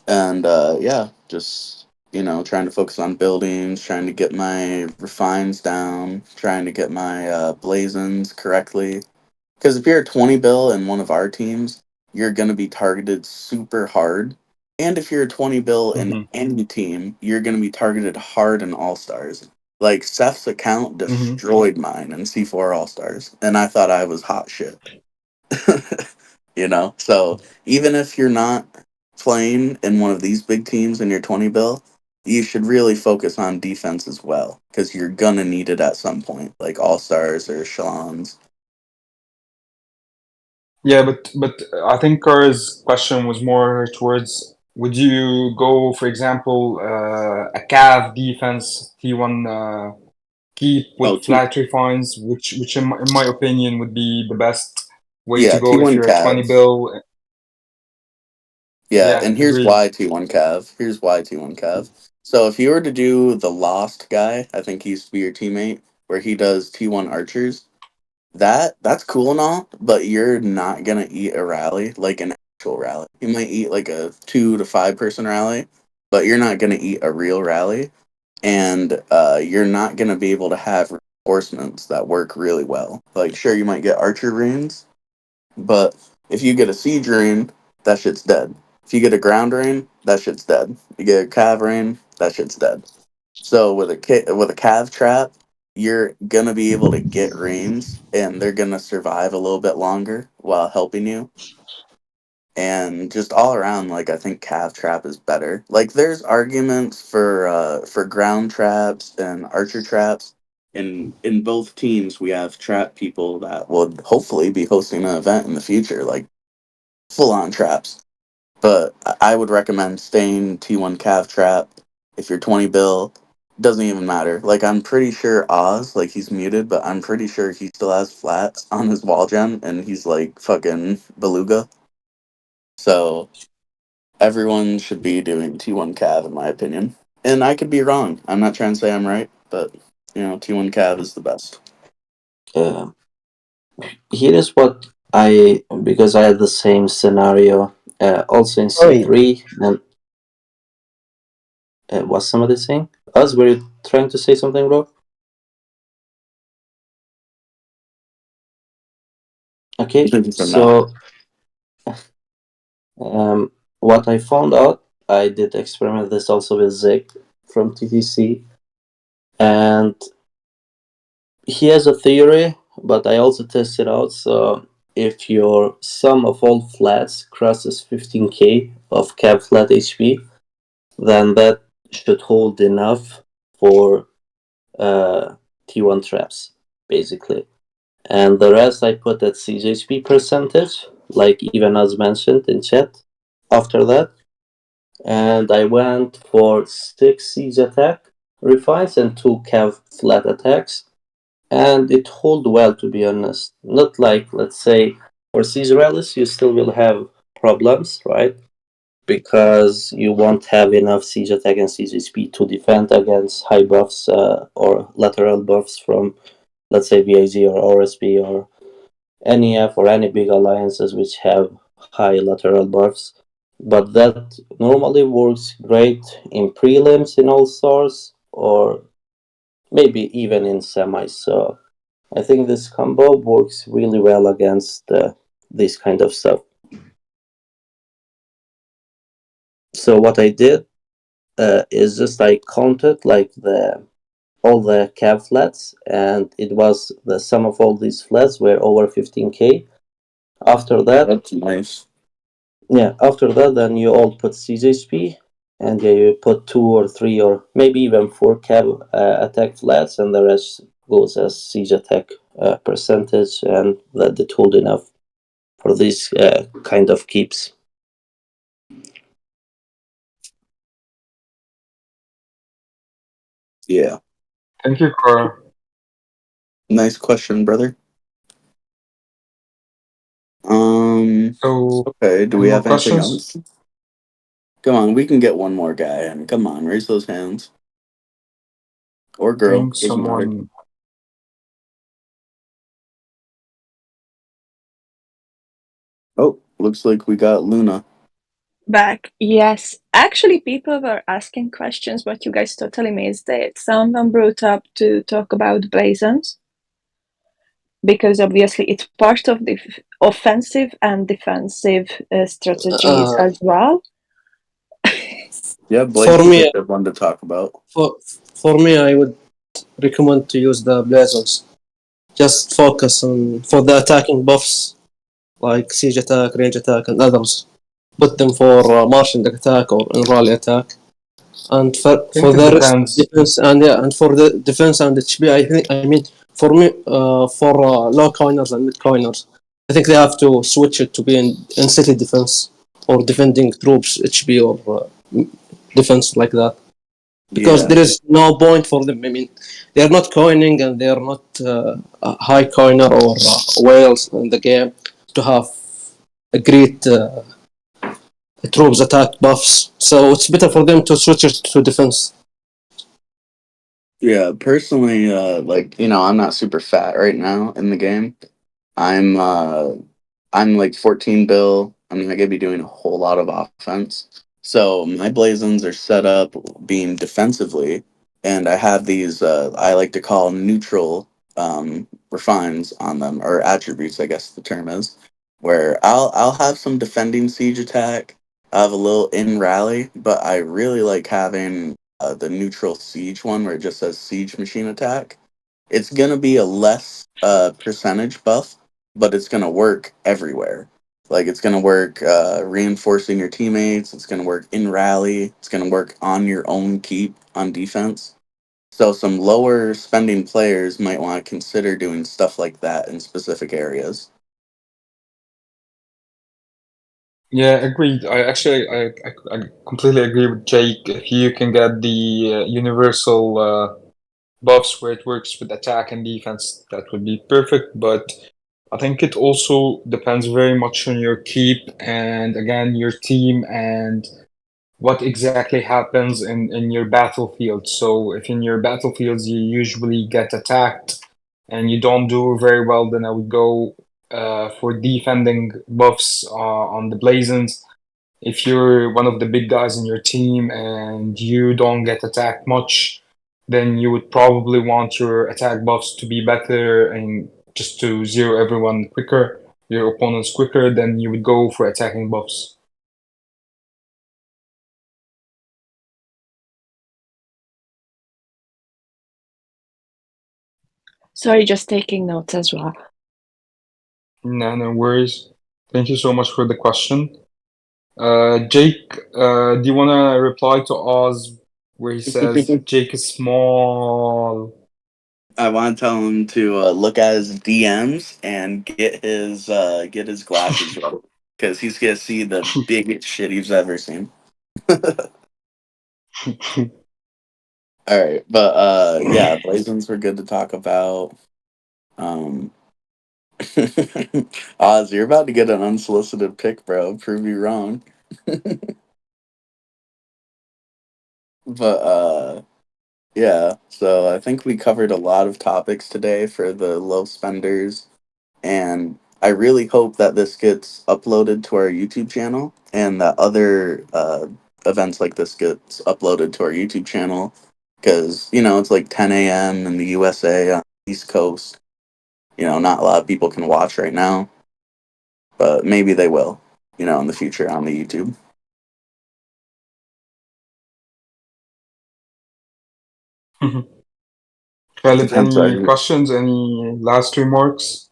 And yeah, just trying to focus on buildings, trying to get my refines down, trying to get my blazons correctly. Because if you're a 20 bill in one of our teams, you're going to be targeted super hard. And if you're a 20 bill in Mm-hmm. any team, you're going to be targeted hard in All Stars. Like Seth's account Mm-hmm. destroyed mine in C4 All Stars, and I thought I was hot shit. So even if you're not playing in one of these big teams in your 20 bill, you should really focus on defense as well because you're gonna need it at some point, like All Stars or Echelons. Yeah, but I think Kara's question was more towards would you go, for example, a Cav defense T1 keep Oh, with flat refines, which in my opinion would be the best way to yeah, go if T1 you're a 20 Cav. bill. Yeah, Yeah, and here's agreed. why T1 Cav. Here's why T1 Cav. So if you were to do the Lost guy, I think he used to be your teammate, where he does T1 Archers. That's cool and all, but you're not gonna eat a rally like an actual rally. You might eat like a 2 to 5 person rally, but you're not gonna eat a real rally, and you're not gonna be able to have reinforcements that work really well. Like, sure, you might get archer runes, but if you get a siege rune, that shit's dead. If you get a ground rune, that shit's dead. You get a cav rune, that shit's dead. So with a cav trap, you're gonna be able to get reins, and they're gonna survive a little bit longer while helping you. And just all around, like I think cav trap is better. Like there's arguments for ground traps and archer traps. In both teams, we have trap people that would hopefully be hosting an event in the future, like full on traps. But I would recommend staying T1 Cav Trap. If you're 20 bill, doesn't even matter. Like, I'm pretty sure Oz, like, he's muted, but I'm pretty sure he still has flats on his wall gem, and he's like fucking beluga. So, everyone should be doing T1 Cav, in my opinion. And I could be wrong. I'm not trying to say I'm right, but, T1 Cav is the best. Uh, Here is what I, because I had the same scenario also in Wait, C3. And what's somebody saying? Us, were you trying to say something, bro? Okay, I'm not. so what I found out, I did experiment this also with Zig from TTC, and he has a theory, but I also tested out. So if your sum of all flats crosses 15k of cap flat HP, then that should hold enough for T1 traps, basically. And the rest I put at CHP percentage, like even as mentioned in chat after that. And I went for 6 siege attack refines and 2 cav flat attacks. And it hold well, to be honest. Not like, let's say, for siege rallies, you still will have problems, right? Because you won't have enough siege attack and siege HP to defend against high buffs or lateral buffs from, let's say, VIG or RSP or NEF or any big alliances which have high lateral buffs. but that normally works great in prelims in All Stars or maybe even in semis. So I think this combo works really well against this kind of stuff. So what I did is just I counted like the all the cab flats, and it was the sum of all these flats were over 15k. After that, That's nice. yeah, after that, then you all put CJSP, and yeah, you put two or three or maybe even four cab attack flats, and the rest goes as siege attack percentage, and that hold enough for these kind of keeps. Yeah. Thank you, Cora. Nice question, brother. So, Okay, do any we more have anything questions? else? Come on, we can get one more guy in. Come on, raise those hands. Or I girl, think doesn't matter. someone. Oh, looks like we got Luna. Back. Yes. Actually, people were asking questions, but you guys totally missed it. Someone brought up to talk about blazons because obviously it's part of the offensive and defensive strategies Uh, as well. Yeah, for Blazon's a me, good one to talk about. for for me, I would recommend to use the blazons. Just focus on for the attacking buffs like siege attack, range attack, and others. Put them for marching attack or in rally attack. And I for think it the rest depends. defense and yeah, and for the defense and HP, I mean for me for low coiners and mid coiners, I think they have to switch it to be in city defense or defending troops HP or defense like that because Yeah, there is no point for them. I mean, they are not coining and they are not a high coiner or whales in the game to have a great troops attack buffs. So it's better for them to switch it to defense. yeah. Personally, like I'm not super fat right now in the game. I'm uh, I'm like 14 bill. I'm not gonna be doing a whole lot of offense. So my blazons are set up being defensively, and I have these I like to call neutral refines on them or attributes, I guess the term is, where I'll have some defending siege attack. I have a little in rally, but I really like having the neutral siege one where it just says siege machine attack. It's gonna be a less percentage buff, but it's gonna work everywhere. Like it's gonna work reinforcing your teammates. It's gonna work in rally. It's gonna work on your own keep on defense. So some lower spending players might want to consider doing stuff like that in specific areas. Yeah, agreed. I completely agree with Jake. If you can get the universal buffs where it works with attack and defense, that would be perfect. But I think it also depends very much on your keep and again your team and what exactly happens in your battlefield. So if in your battlefields you usually get attacked and you don't do very well, then I would go for defending buffs on the Blazons. If you're one of the big guys in your team and you don't get attacked much, then you would probably want your attack buffs to be better and just to zero everyone quicker, your opponents quicker, then you would go for attacking buffs. Sorry, just taking notes as well. No, no worries. Thank you so much for the question. Jake, do you want to reply to Oz where he says Jake is small? I want to tell him to look at his DMs and get his glasses ready because he's gonna see the biggest shit he's ever seen. All right, but yeah, Blazons were good to talk about. Um, Oz, you're about to get an unsolicited pick, bro. Prove you wrong. But yeah, so I think we covered a lot of topics today for the low spenders, and I really hope that this gets uploaded to our YouTube channel and that other events like this gets uploaded to our YouTube channel because it's like 10 a.m. in the USA on the East Coast. Not a lot of people can watch right now, but maybe they will. In the future on the YouTube. Khaled, Depends. any questions? Any last remarks?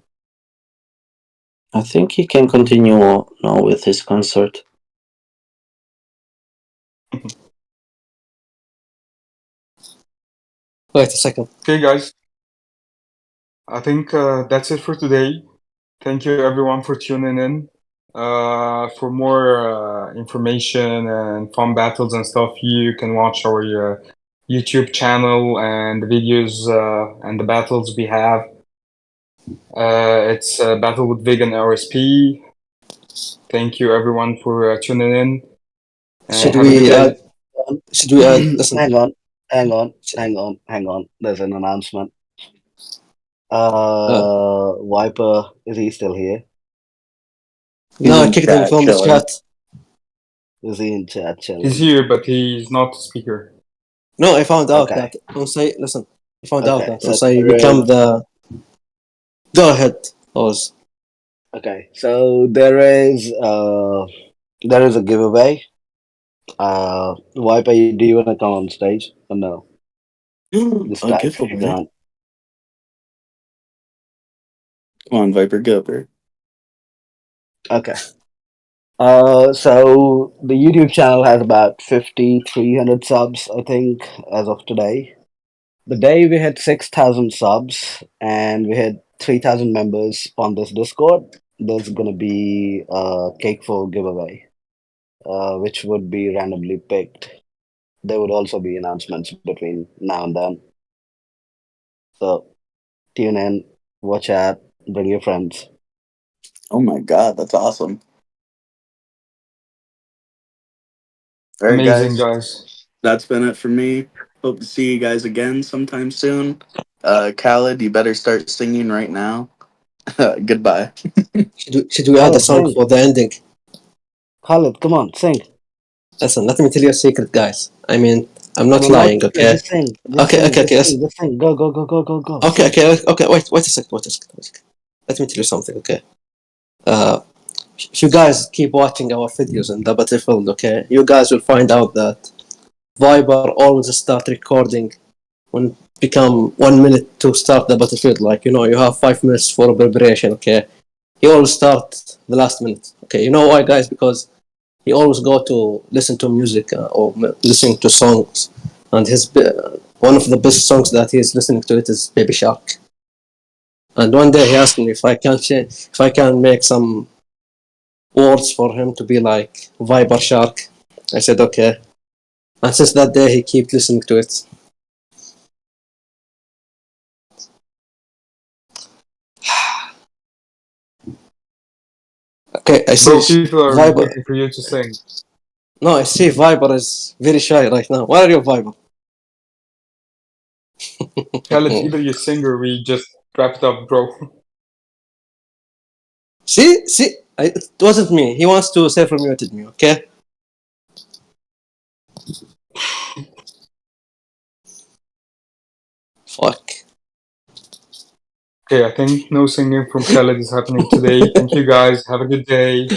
I think he can continue now with his concert. Wait a second. Okay, guys. I think that's it for today. Thank you, everyone, for tuning in. For more information and fun battles and stuff, you can watch our YouTube channel and the videos and the battles we have. It's a battle with VIG and RSP. Thank you, everyone, for tuning in. And Should have a good we day. add? Should we add? Listen. Hang on. There's an announcement. Viper, is he still here? No, I kicked him from the chat. Is he in chat chilling? He's here, but he's not a speaker. No, I found out Okay. that once I listen. I found out Okay, that so once I there become is- the. Go ahead, Oz. Okay, so there is a giveaway. Viper, do you want to come on stage or no? Just A type if you giveaway. can't. Come on, Viper, get up here. Okay. So the YouTube channel has about 5,300 subs, I think, as of today. The day we had 6,000 subs and we had 3,000 members on this Discord, there's gonna be a cake for giveaway, which would be randomly picked. There would also be announcements between now and then. So tune in, watch out, bring your friends. Oh my god, that's awesome. All right, Amazing, guys. guys. That's been it for me. Hope to see you guys again sometime soon. Khaled, you better start singing right now. Goodbye. Should we add a Khaled, song sing. for the ending? Khaled, come on, sing. Listen, let me tell you a secret, guys. I mean, I'm not No, lying, yeah, okay? just sing. Just Okay, sing. okay, Just okay. sing. Just sing. Go, go, go, go, go, go. Okay, Sing. okay. Wait a second. Let me tell you something, okay? If you guys keep watching our videos in the Battlefield, okay, you guys will find out that Viber always start recording when become 1 minute to start the Battlefield. Like, you have 5 minutes for preparation, okay? He always start the last minute, okay? You know why, guys? Because he always go to listen to music or listening to songs, and one of the best songs that he is listening to it is Baby Shark. And one day he asked me if I can make some words for him to be like Viper Shark. I said okay, and since that day he keep listening to it. Okay, I Bro, see people are Viper. waiting for you to sing. No, I see Viper is very shy right now. Where are you, Viper? Khaled, either you sing or we just wrap it up, bro. see, it wasn't me. He wants to self-muted me. Okay. Fuck. Okay, I think no singing from Khaled is happening today. Thank you, guys. Have a good day.